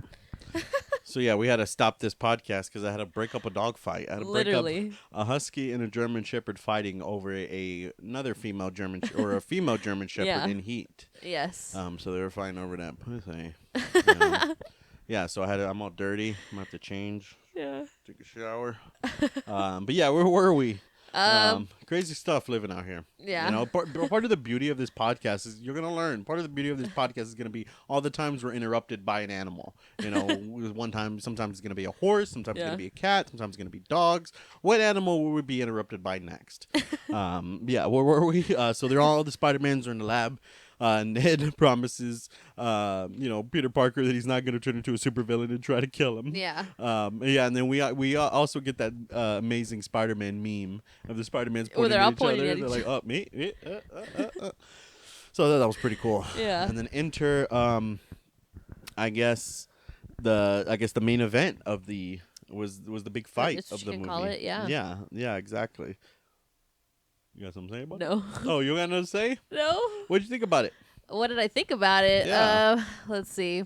So yeah, we had to stop this podcast because I had to break up a dog fight. I had to Literally. break up a husky and a German Shepherd fighting over another female German or a female German Shepherd Yeah. in heat. Yes. So they were fighting over that pussy. You know? Yeah, so I'm all dirty. I'm gonna have to change, Yeah. take a shower. But yeah, where were we? Um. Crazy stuff living out here. Yeah. You know, part of the beauty of this podcast is you're gonna learn. Part of the beauty of this podcast is gonna be all the times we're interrupted by an animal. You know, one time, sometimes it's gonna be a horse, sometimes it's gonna be a cat, sometimes it's gonna be dogs. What animal will we be interrupted by next? Yeah, where were we? So all the Spider-Mans are in the lab. Ned promises, Peter Parker that he's not going to turn into a supervillain and try to kill him. Yeah. Yeah, and then we also get that amazing Spider-Man meme of the Spider-Mans pointing they're at all each pointing other. at They're each like, "Oh, me." So that was pretty cool. Yeah. And then enter, I guess the main event of was the big fight guess of you the can movie. call it, yeah. Yeah, exactly. You got something to say about it? No. Oh, you got nothing to say? No. What'd you think about it? What did I think about it? Yeah. Let's see.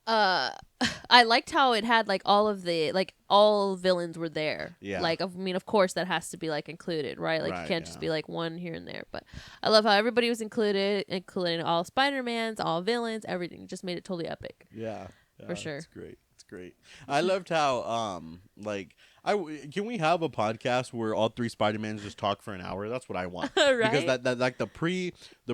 I liked how it had like all of the all villains were there. Yeah. Like, I mean, of course that has to be like included, right? Like Right, you can't just yeah. be like one here and there. But I love how everybody was included, including all Spider-Mans, all villains, everything. Just made it totally epic. Yeah, For sure. It's great. It's great. I loved how can we have a podcast where all three Spider-Mans just talk for an hour? That's what I want. Right? Because that like the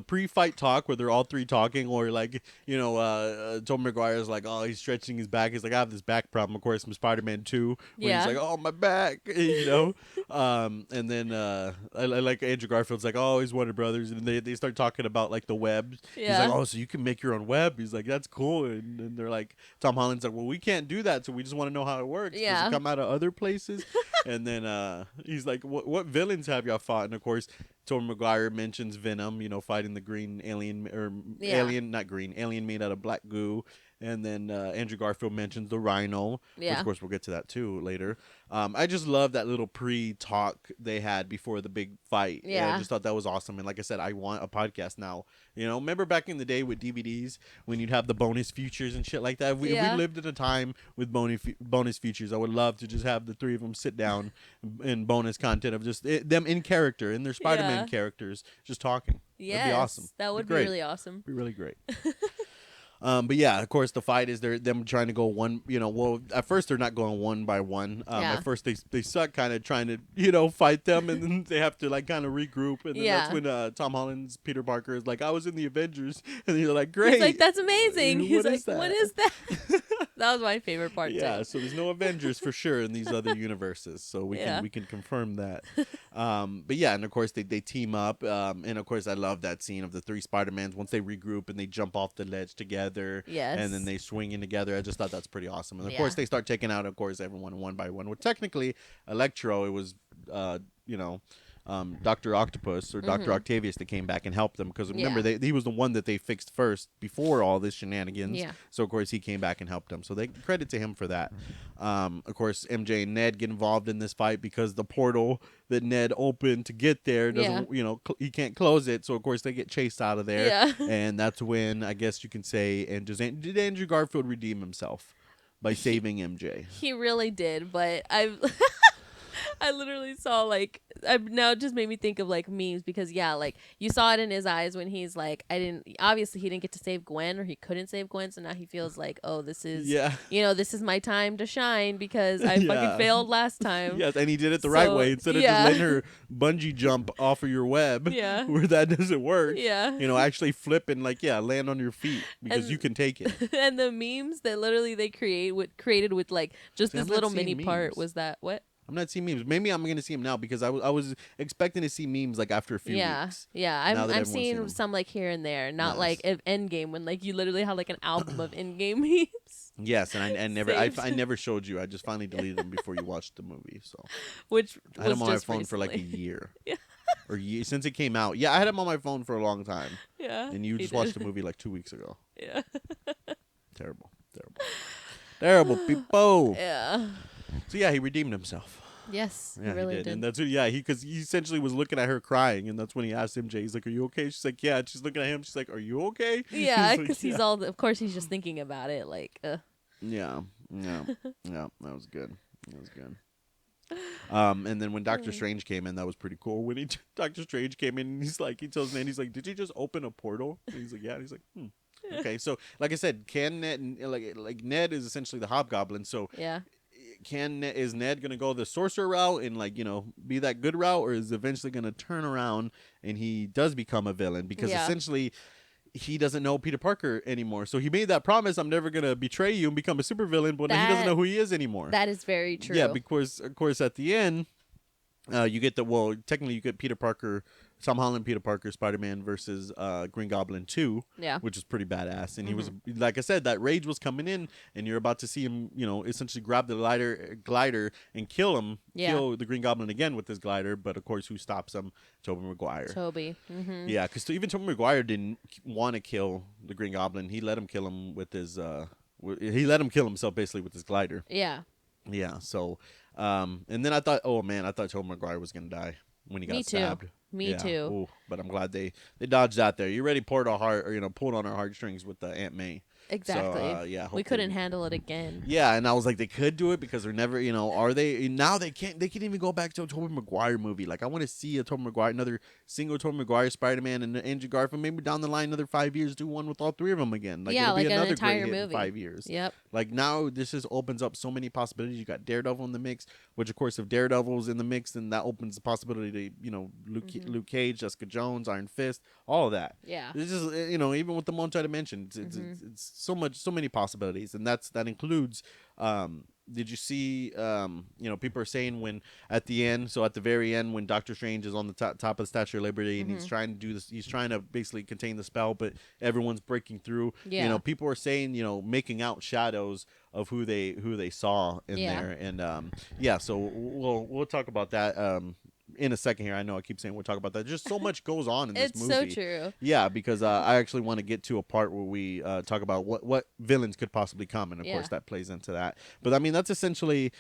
pre-fight talk where they're all three talking, or like, Tobey Maguire's like, oh, he's stretching his back. He's like, I have this back problem. Of course, from Spider-Man 2, where Yeah. he's like, oh, my back, and then I like Andrew Garfield's like, oh, he's Warner Brothers, and they start talking about like the web. Yeah. He's like, oh, so you can make your own web. He's like, that's cool. And they're like, Tom Holland's like, well, we can't do that, so we just want to know how it works. Does Yeah. it come out of other places? And then he's like, what villains have y'all fought? And of course, Tobey Maguire mentions Venom, fighting the green alien, or Yeah. alien, not green, alien made out of black goo. And then Andrew Garfield mentions the Rhino. Yeah. Of course, we'll get to that too later. I just love that little pre-talk they had before the big fight. Yeah. I just thought that was awesome. And like I said, I want a podcast now. Remember back in the day with DVDs when you'd have the bonus features and shit like that? If we lived in a time with bonus features, I would love to just have the three of them sit down and bonus content of just them in character, in their Spider-Man characters, just talking. Yes. That'd be awesome. That would be great. really awesome. Be really great. But yeah, of course, the fight is them trying to go one. Well, at first they're not going one by one. Yeah. At first they suck, kind of trying to fight them, and then they have to like kind of regroup. And then that's when Tom Holland's Peter Parker is like, I was in the Avengers, and you're like, great. He's like, that's amazing. He's What like, is that? what is that? That was my favorite part. Yeah, too. so there's no Avengers for sure in these other universes, so we can confirm that. But yeah, and of course they team up, and of course I love that scene of the three Spider-Mans once they regroup and they jump off the ledge together. Yes. And then they swing in together. I just thought that's pretty awesome. And of Yeah. course they start taking out, of course, everyone one by one. Well, technically, Electro, it was, Dr. Octopus or Dr. Octavius that came back and helped them, because remember he was the one that they fixed first before all this shenanigans. Yeah. So of course he came back and helped them. So they credit to him for that. Of course MJ and Ned get involved in this fight because the portal that Ned opened to get there doesn't, he can't close it. So of course they get chased out of there. Yeah. And that's when I guess you can say, and did Andrew Garfield redeem himself by saving MJ? He really did, but I literally saw now it just made me think of like memes, because you saw it in his eyes when he's like, obviously he didn't get to save Gwen, or he couldn't save Gwen, so now he feels like, oh, this is this is my time to shine because I fucking failed last time. Yes, and he did it the right way instead of just letting her bungee jump off of your web where that doesn't work. Yeah. Actually flip and land on your feet because you can take it. And the memes that literally they created with like just See, this I'm not little seeing mini part memes. was that what? I'm not seeing memes. Maybe I'm gonna see him now because I was expecting to see memes like after a few weeks. Yeah. I'm seeing some like here and there, not like Endgame when like you literally have like an album of Endgame memes. Yes, and I never showed you. I just finally deleted them before you watched the movie. So which I had was them on my just phone recently. for like a year. Yeah. Or since it came out. Yeah, I had them on my phone for a long time. Yeah. And you just watched the movie like 2 weeks ago. Yeah. Terrible people. Yeah. So yeah, he redeemed himself. Yes, Yeah, he really did. And that's because he essentially was looking at her crying, and that's when he asked MJ, he's like, "Are you okay?" She's like, "Yeah." And she's looking at him. She's like, "Are you okay?" Yeah, because he's all. Of course, he's just thinking about it. Like, Yeah. That was good. And then when Dr. Strange came in, that was pretty cool. When Dr. Strange came in, he tells Ned, he's like, "Did you just open a portal?" And he's like, "Yeah." And he's like, Okay. So, like I said, can Ned like Ned is essentially the Hobgoblin. So yeah. Is Ned gonna go the sorcerer route and be that good route, or is eventually gonna turn around and he does become a villain because essentially he doesn't know Peter Parker anymore. So he made that promise, I'm never gonna betray you and become a supervillain, but now he doesn't know who he is anymore. That is very true. Yeah, because of course at the end, you get technically you get Peter Parker, Tom Holland, Peter Parker, Spider-Man versus Green Goblin 2, which is pretty badass. And he was, like I said, that rage was coming in, and you're about to see him, essentially grab the glider and kill him, kill the Green Goblin again with his glider. But of course, who stops him? Tobey Maguire. Yeah, because even Tobey Maguire didn't want to kill the Green Goblin. He let him kill him with his. He let him kill himself basically with his glider. Yeah. Yeah. So, and then I thought Tobey Maguire was gonna die when he got stabbed. Me too. Ooh, but I'm glad they dodged that there. You already pulled on our heartstrings with the Aunt May. Exactly. So, we couldn't handle it again. Yeah, and I was like, they could do it because they're never, are they? Now they can't. They can't even go back to a Tobey Maguire movie. Like I want to see another single Tobey Maguire Spider-Man and Andrew Garfield. Maybe down the line, another 5 years, do one with all three of them again. Like it'll be like another an entire great hit movie. in 5 years. Yep. Like now, this just opens up so many possibilities. You got Daredevil in the mix, which of course, if Daredevil's in the mix, then that opens the possibility to, Luke Cage, Jessica Jones, Iron Fist, all of that. Yeah. It's just even with the multi-dimension, it's so many possibilities, and that includes. Did you see? People are saying when at the end, so at the very end, when Dr. Strange is on the top of the Statue of Liberty and he's trying to do this, he's trying to basically contain the spell, but everyone's breaking through. Yeah. People are saying, making out shadows of who they saw in there, and so we'll talk about that. In a second here. I know I keep saying we'll talk about that. Just so much goes on in this movie. It's so true. Yeah, because I actually want to get to a part where we talk about what villains could possibly come, and of course that plays into that. But I mean, that's essentially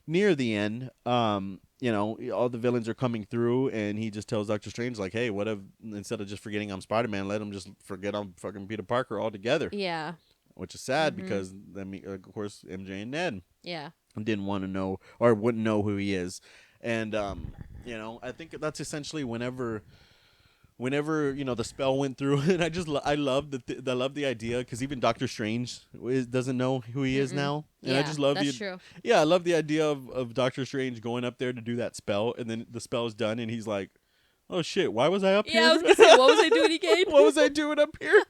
near the end. All the villains are coming through, and he just tells Dr. Strange, like, hey, what if instead of just forgetting I'm Spider-Man, let him just forget I'm fucking Peter Parker altogether. Yeah. Which is sad because, of course, MJ and Ned didn't want to know or wouldn't know who he is. And, I think that's essentially whenever the spell went through, and I love the idea because even Dr. Strange doesn't know who he is now, and I just love true. Yeah, I love the idea of Dr. Strange going up there to do that spell, and then the spell is done, and he's like, "Oh shit, why was I up here? Yeah, I was gonna say, what was I doing again? What was I doing up here?"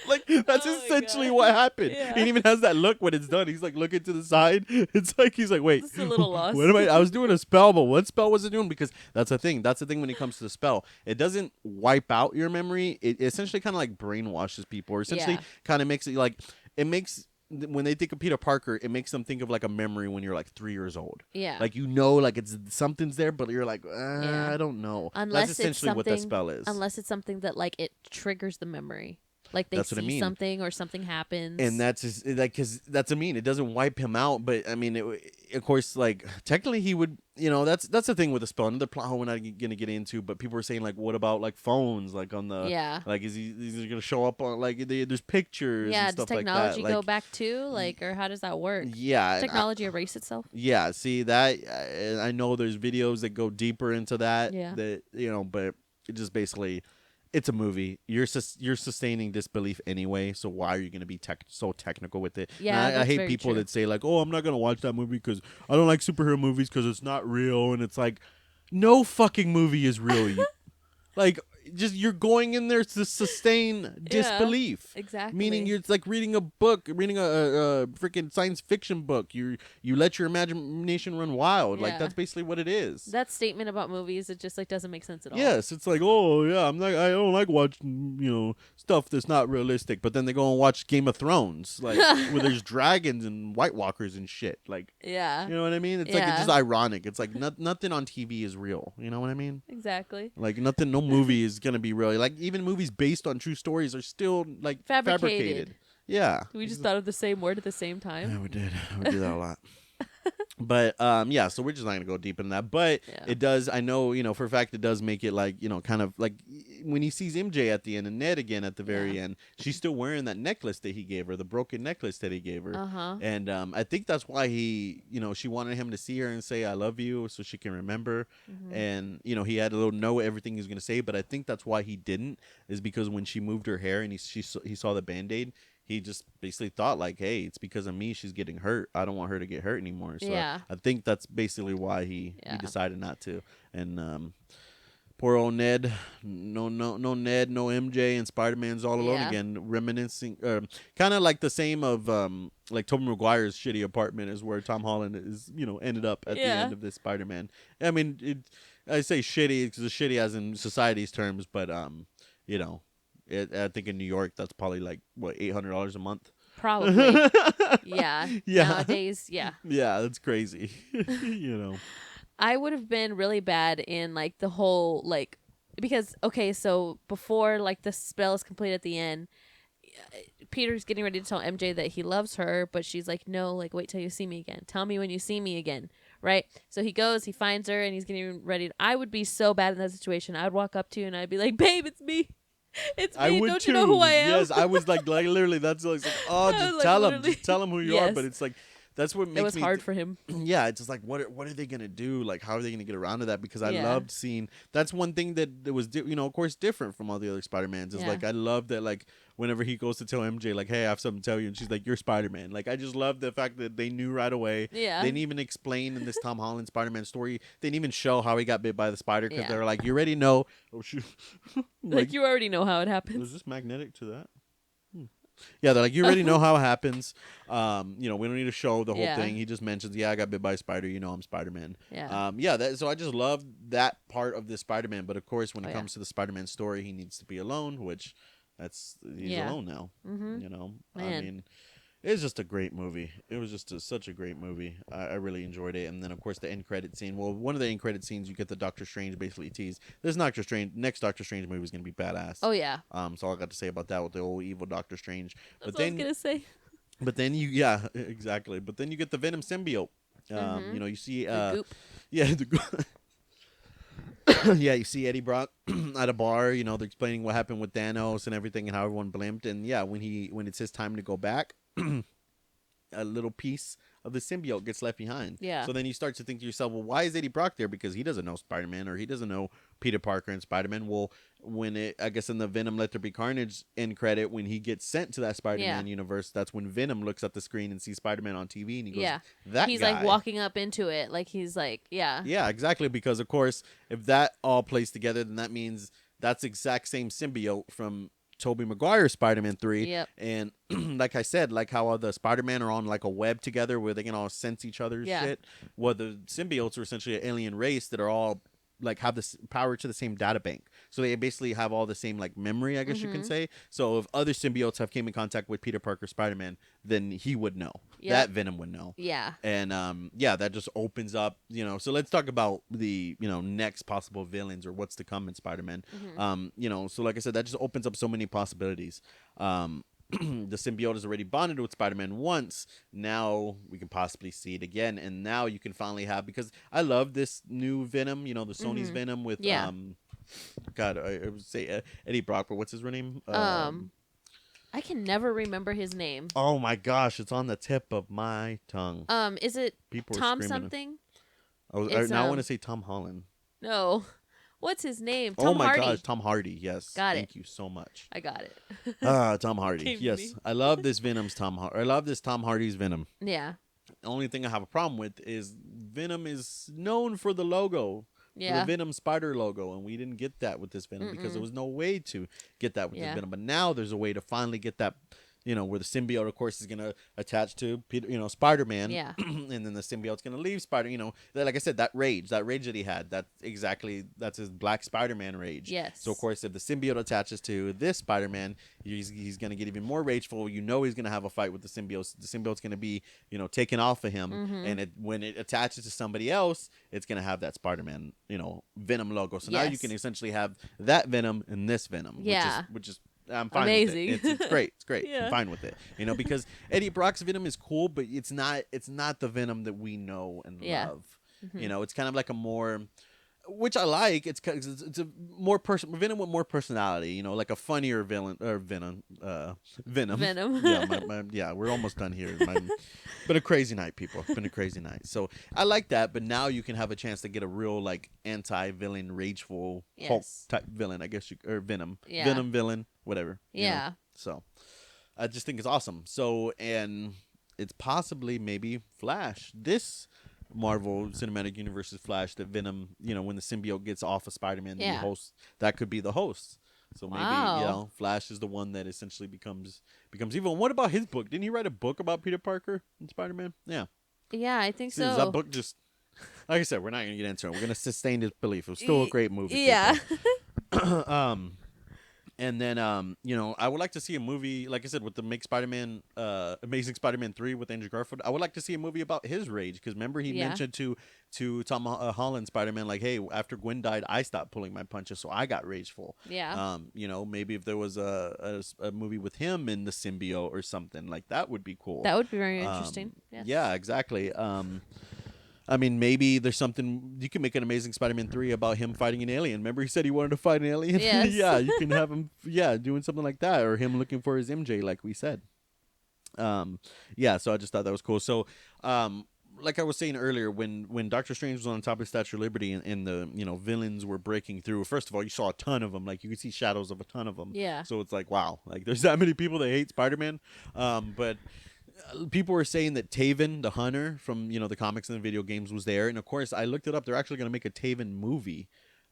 Like that's essentially what happened. Yeah. He even has that look when it's done. He's like looking to the side. It's like he's like, wait, just a little lost. What am I was doing a spell, but what spell was it doing? Because that's the thing. That's the thing when it comes to the spell. It doesn't wipe out your memory. It essentially kind of like brainwashes people, or essentially kind of makes it like when they think of Peter Parker, it makes them think of like a memory when you're like 3 years old. Yeah. Like like it's something's there, but you're like, I don't know. Unless that's essentially what that spell is. Unless it's something that like it triggers the memory. Like they that's what I see mean. something or something happens. And that's just, like, because that's what I mean. It doesn't wipe him out, but I mean, of course, like technically he would, that's the thing with the spell. Another plot hole we're not gonna get into, but people are saying like, what about like phones, like on the like is he gonna show up on like there's pictures? Yeah, and stuff does technology like that. go back too, like, or how does that work? Yeah, technology erase itself. Yeah, see that I know there's videos that go deeper into that. Yeah, that but it just basically. It's a movie. You're sustaining disbelief anyway, so why are you going to be so technical with it? Yeah, I hate people that say like, "Oh, I'm not going to watch that movie because I don't like superhero movies because it's not real." And it's like, no fucking movie is real. Like just you're going in there to sustain disbelief. Exactly. Meaning it's like reading a book, reading a freaking science fiction book. You let your imagination run wild. Like that's basically what it is. That statement about movies, it just like doesn't make sense at all. Yes, it's like, oh yeah, I don't like watching stuff that's not realistic. But then they go and watch Game of Thrones, like where there's dragons and White Walkers and shit. Like you know what I mean? It's like it's just ironic. It's like nothing on TV is real. You know what I mean? Exactly. Like nothing, no movie is gonna be real. Like even movies based on true stories are still like fabricated. Yeah. We just thought of the same word at the same time. Yeah, we did. We do that a lot. But so we're just not gonna go deep in that. But it does. I know, for a fact, it does make it like kind of like when he sees MJ at the end and Ned again at the very end. She's still wearing that necklace that he gave her, the broken necklace that he gave her. And I think that's why he, she wanted him to see her and say "I love you" so she can remember. And he had a little know everything he was gonna say, but I think that's why he didn't, is because when she moved her hair and he saw the Band-Aid. He just basically thought like, hey, it's because of me she's getting hurt. I don't want her to get hurt anymore. So I think that's basically why he decided not to. And poor old Ned, no Ned, no MJ, and Spider-Man's all alone again, reminiscing, kind of like the same of like Tobey Maguire's shitty apartment is where Tom Holland is, ended up at the end of this Spider-Man. I mean, I say shitty because it's shitty as in society's terms, but I think in New York that's probably like what $800 a month. Probably. Yeah. Nowadays, yeah. Yeah, that's crazy. I would have been really bad in like the whole like because so before like the spell is complete at the end, Peter's getting ready to tell MJ that he loves her, but she's like, no, like wait till you see me again. Tell me when you see me again. Right? So he goes, he finds her, and he's getting ready. I would be so bad in that situation. I'd walk up to you and I'd be like, babe, it's me. It's me. I would Don't too. You know who I am? Yes, I was like literally. That's like, oh, just like, tell literally. him, just tell him who you are. But it's like that's what makes it was hard for him. Yeah, it's just like what are they gonna do? Like how are they gonna get around to that? Because I loved seeing. That's one thing that was of course different from all the other Spider-Mans. Is like I love that like whenever he goes to tell MJ like, hey, I have something to tell you, and she's like, you're Spider-Man. Like I just love the fact that they knew right away. Yeah. They didn't even explain in this Tom Holland Spider-Man story. They didn't even show how he got bit by the spider because they were like, you already know. Oh shoot. like you already know how it happens. Was this magnetic to that? Yeah, they're like, you already know how it happens. We don't need to show the whole thing. He just mentions, I got bit by a spider. I'm Spider-Man. Yeah. So I just love that part of the Spider-Man. But of course, when it comes to the Spider-Man story, he needs to be alone, which he's alone now. I mean, it's just a great movie. It was just such a great movie. I really enjoyed it. And then, of course, the end credit scene. Well, one of the end credit scenes, you get the Doctor Strange basically tease. Next Doctor Strange movie is going to be badass. Oh, yeah. So all I got to say about that with the old evil Doctor Strange. That's what I was going to say. But then exactly. But then you get the Venom symbiote. You see... the goop. Yeah, the goop. Yeah, you see Eddie Brock at a bar. They're explaining what happened with Thanos and everything and how everyone blimped. And yeah, when it's his time to go back, a little piece of the symbiote gets left behind. Yeah. So then you start to think to yourself, well, why is Eddie Brock there? Because he doesn't know Spider-Man or he doesn't know Peter Parker and Spider-Man. Well, I guess in the Venom Let There Be Carnage end credit, when he gets sent to that Spider-Man universe, that's when Venom looks at the screen and sees Spider-Man on TV and he goes, he's guy. Like walking up into it. Like he's like, Yeah, exactly. Because of course, if that all plays together, then that means that's the exact same symbiote from Tobey Maguire's Spider-Man 3. Yep. And like I said, like how all the Spider-Man are on like a web together where they can all sense each other's shit. Well, the symbiotes are essentially an alien race that are all like have this power to the same data bank. So they basically have all the same like memory, I guess you can say. So if other symbiotes have came in contact with Peter Parker Spider-Man, then he would know. That Venom would know. Yeah. And that just opens up, so let's talk about the, next possible villains or what's to come in Spider-Man. So like I said, that just opens up so many possibilities. The symbiote is already bonded with Spider-Man once. Now we can possibly see it again, and now you can finally have, because I love this new Venom, the Sony's Venom with God, I would say Eddie Brock, but what's his real name? I can never remember his name. Oh my gosh, it's on the tip of my tongue. Is it People Tom something? I want to say Tom Holland. No. What's his name? Tom Hardy. Gosh, Tom Hardy. Yes. Thank you so much. I got it. Tom Hardy. Yes. I love this I love this Tom Hardy's Venom. Yeah. The only thing I have a problem with is Venom is known for the logo. Yeah. the Venom spider logo, and we didn't get that with this Venom because there was no way to get that with this Venom. But now there's a way to finally get that, where the symbiote, of course, is gonna attach to Peter, Spider-Man. Yeah. And then the symbiote's gonna leave Spider. Like I said, that rage that he had, that's his Black Spider-Man rage. Yes. So of course, if the symbiote attaches to this Spider-Man, he's gonna get even more rageful. He's gonna have a fight with the symbiote. The symbiote's gonna be, taken off of him, and when it attaches to somebody else, it's gonna have that Spider-Man, Venom logo. So now you can essentially have that Venom and this Venom. Yeah. Which is I'm fine amazing. with it. It's great. It's great. Yeah. I'm fine with it. Because Eddie Brock's Venom is cool, but it's not the Venom that we know and love. It's kind of like a more, which I like. It's a more Venom with more personality. Like a funnier villain or Venom. Venom. Yeah, we're almost done here. Been a crazy night, people. Been a crazy night. So I like that, but now you can have a chance to get a real like anti-villain, rageful Hulk type villain. I guess or Venom. Yeah. Venom villain, whatever. Yeah. So I just think it's awesome. So, and it's possibly maybe Flash. This Marvel Cinematic Universe's Flash that Venom, when the symbiote gets off of Spider-Man, the host, that could be the host. So maybe, Flash is the one that essentially becomes evil. And what about his book? Didn't he write a book about Peter Parker and Spider-Man? Yeah. Yeah, I think so. Is that book just, like I said, we're not going to get into it. We're going to sustain his belief. It was still a great movie. Yeah. And then, I would like to see a movie, like I said, with the Amazing Spider-Man 3 with Andrew Garfield. I would like to see a movie about his rage, because remember he mentioned to Tom Holland Spider-Man, like, hey, after Gwen died, I stopped pulling my punches, so I got rageful. Yeah. Maybe if there was a movie with him in the symbiote or something, like that would be cool. That would be very interesting. Yes. Yeah, exactly. I mean, maybe there's something you can make an Amazing Spider-Man 3 about him fighting an alien. Remember, he said he wanted to fight an alien. Yes. Yeah, you can have him. Yeah, doing something like that, or him looking for his MJ, like we said. Yeah. So I just thought that was cool. So, like I was saying earlier, when Dr. Strange was on top of the Statue of Liberty and the villains were breaking through. First of all, you saw a ton of them. Like you could see shadows of a ton of them. Yeah. So it's like, wow, like there's that many people that hate Spider-Man. But people were saying that CayVin, the hunter from the comics and the video games, was there, and of course I looked it up. They're actually going to make a CayVin movie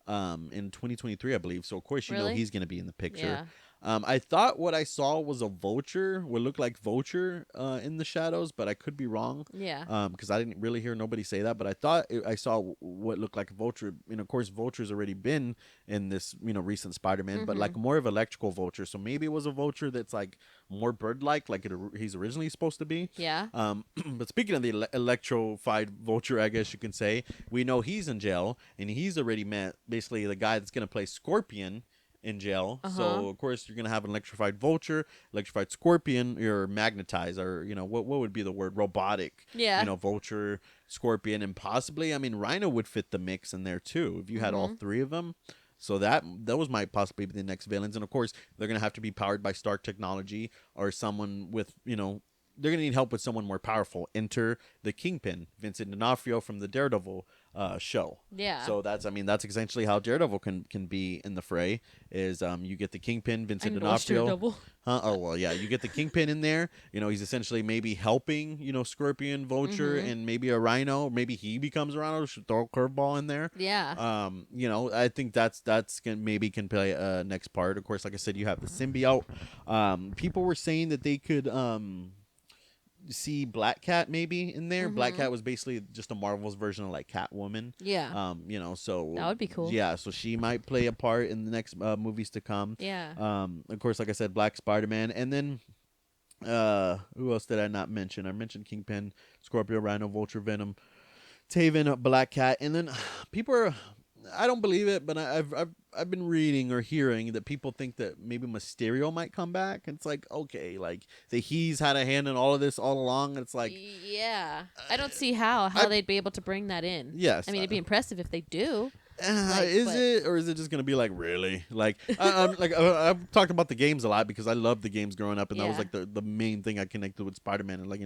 in 2023, I believe. So of course he's going to be in the picture. Yeah. I thought what I saw was a vulture, what looked like vulture in the shadows, but I could be wrong. Yeah. Because I didn't really hear nobody say that, but I thought I saw what looked like a vulture. And of course, vulture's already been in this recent Spider-Man, but like more of electrical vulture. So maybe it was a vulture that's like more bird-like, he's originally supposed to be. Yeah. But speaking of the electrified vulture, I guess you can say, we know he's in jail, and he's already met basically the guy that's going to play Scorpion in jail. So of course you're gonna have an electrified vulture, electrified scorpion, or magnetized, or what would be the word, robotic. Yeah. Vulture, scorpion, and possibly, I mean, Rhino would fit the mix in there too if you had all three of them. So those might possibly be the next villains, and of course they're gonna have to be powered by Stark technology or someone with they're gonna need help with someone more powerful. Enter the Kingpin, Vincent D'Onofrio from the Daredevil show. Yeah. So that's essentially how Daredevil can be in the fray. Is you get the Kingpin, Vincent D'Onofrio. Oh well, yeah. You get the Kingpin in there. He's essentially maybe helping Scorpion, Vulture, and maybe a Rhino. Maybe he becomes a Rhino. Should throw a curveball in there. Yeah. I think that's can play next part. Of course, like I said, you have the symbiote. People were saying that they could see Black Cat maybe in there. Black Cat was basically just a Marvel's version of like Catwoman. Yeah. So that would be cool. Yeah, so she might play a part in the next movies to come. Yeah. Of course, like I said, Black Spider-Man, and then who else did I not mention? I mentioned Kingpin, Scorpio, Rhino, Vulture, Venom, CayVin, Black Cat, and then people are. I don't believe it, but I've been reading or hearing that people think that maybe Mysterio might come back. It's like, okay, like that he's had a hand in all of this all along. It's like, yeah, I don't see how they'd be able to bring that in. Yes, I mean it'd be impressive if they do. It, or is it just gonna be like, really? Like, I've talked about the games a lot because I loved the games growing up, and that was like the main thing I connected with Spider-Man, and like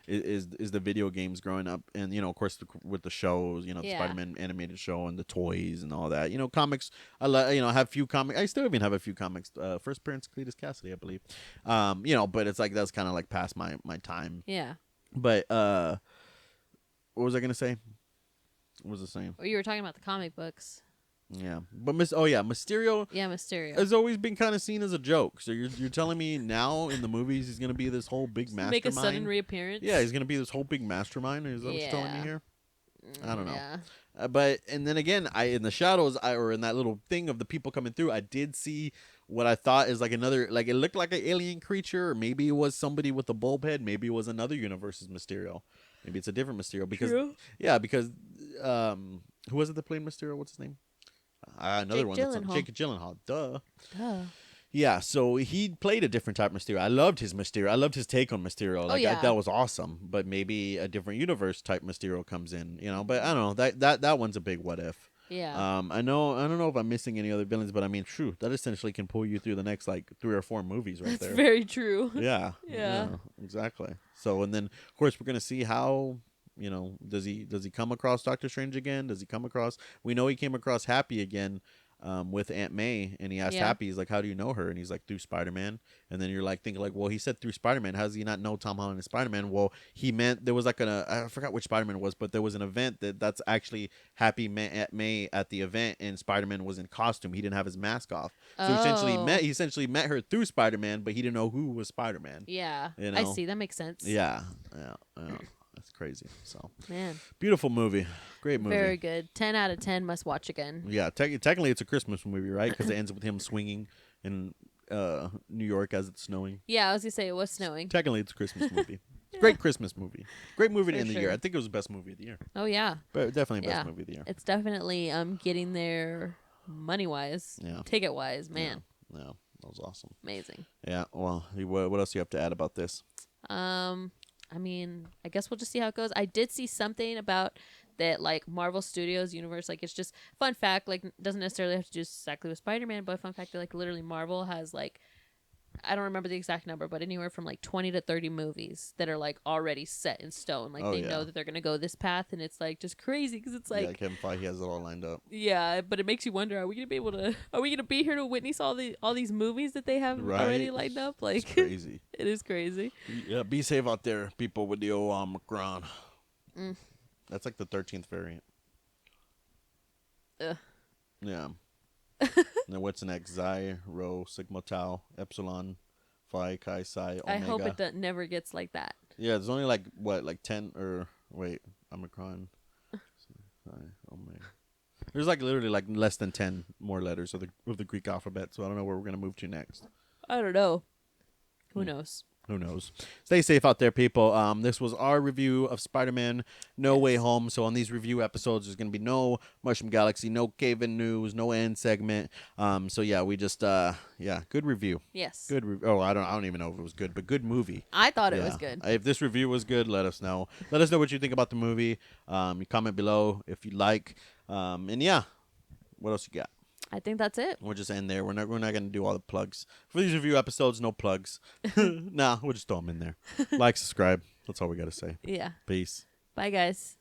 is the video games growing up, and of course with the shows, the Spider-Man animated show and the toys and all that. Comics. I have few comics. I still even have a few comics. First appearance Cletus Cassidy, I believe. But it's like that's kind of like past my time. Yeah. But what was I gonna say? What was the same? Or you were talking about the comic books. Yeah, but Mysterio. Yeah, Mysterio has always been kind of seen as a joke. So you're telling me now in the movies he's gonna be this whole big mastermind? Make a sudden reappearance. Yeah, he's gonna be this whole big mastermind. Is that what you're telling me here? I don't know. Yeah. But and then again, in the shadows, or in that little thing of the people coming through, I did see what I thought is like another, like it looked like an alien creature, or maybe it was somebody with a bulb head, maybe it was another universe's Mysterio, maybe it's a different Mysterio because because who was it that played Mysterio? What's his name? Another one. Jake Gyllenhaal. Duh. Yeah, so he played a different type of Mysterio. I loved his Mysterio. I loved his take on Mysterio. Like that was awesome. But maybe a different universe type Mysterio comes in, But I don't know. That one's a big what if. Yeah. I don't know if I'm missing any other villains, but I mean, true. That essentially can pull you through the next like 3 or 4 movies right there. That's very true. Yeah. Yeah. Exactly. So and then of course we're gonna see how. Does he come across Dr. Strange again? Does he come across? We know he came across Happy again, with Aunt May, and he asked Happy, he's like, "How do you know her?" And he's like, "Through Spider-Man." And then you're like thinking like, well, he said through Spider-Man. How does he not know Tom Holland is Spider-Man? Well, he meant there was like I forgot which Spider-Man it was, but there was an event that's actually Happy met Aunt May at the event, and Spider-Man was in costume. He didn't have his mask off, so he essentially met her through Spider-Man, but he didn't know who was Spider-Man. Yeah, I see. That makes sense. Yeah. That's crazy. So, man, beautiful movie, great movie, very good. 10 out of 10. Must watch again. Yeah, technically it's a Christmas movie, right? Because it ends with him swinging in New York as it's snowing. Yeah, I was gonna say it was snowing. Technically, it's a Christmas movie. Great Christmas movie. Great movie to For end the sure. year. I think it was the best movie of the year. Oh yeah, But definitely best movie of the year. It's definitely getting there money wise, ticket wise, man. Yeah, that was awesome. Amazing. Yeah. Well, what else do you have to add about this? I mean, I guess we'll just see how it goes. I did see something about that, like Marvel Studios universe. Like, it's just fun fact. Like, doesn't necessarily have to do exactly with Spider-Man, but fun fact that like literally Marvel has like, I don't remember the exact number, but anywhere from like 20 to 30 movies that are like already set in stone. Like they know that they're gonna go this path, and it's like just crazy because it's like Kevin Feige has it all lined up. Yeah, but it makes you wonder: Are we gonna be here to witness all these movies that they have already lined up? Like, it's crazy. It is crazy. Yeah, be safe out there, people with the old Omicron. That's like the 13th variant. Yeah. Now what's next? Xi, Rho, Sigma, Tau, Epsilon, Phi, Chi, Psi, Omega. I hope it never gets like that. Yeah, there's only like 10 or wait, Omicron, Psi, Omega. There's like literally like less than 10 more letters of the Greek alphabet. So I don't know where we're gonna move to next. I don't know. Who knows? Who knows? Stay safe out there, people. This was our review of Spider-Man No Way Home. So on these review episodes, there's going to be no Mushroom Galaxy, no CayVin News, no end segment. So yeah, we just good review. Yes. Good I don't even know if it was good, but good movie. I thought it was good. If this review was good, let us know. Let us know what you think about the movie. You comment below if you like. And yeah, what else you got? I think that's it. We'll just end there. We're not gonna do all the plugs for these review episodes. No plugs. Nah, we'll just throw them in there. Like, subscribe. That's all we gotta say. Yeah. Peace. Bye, guys.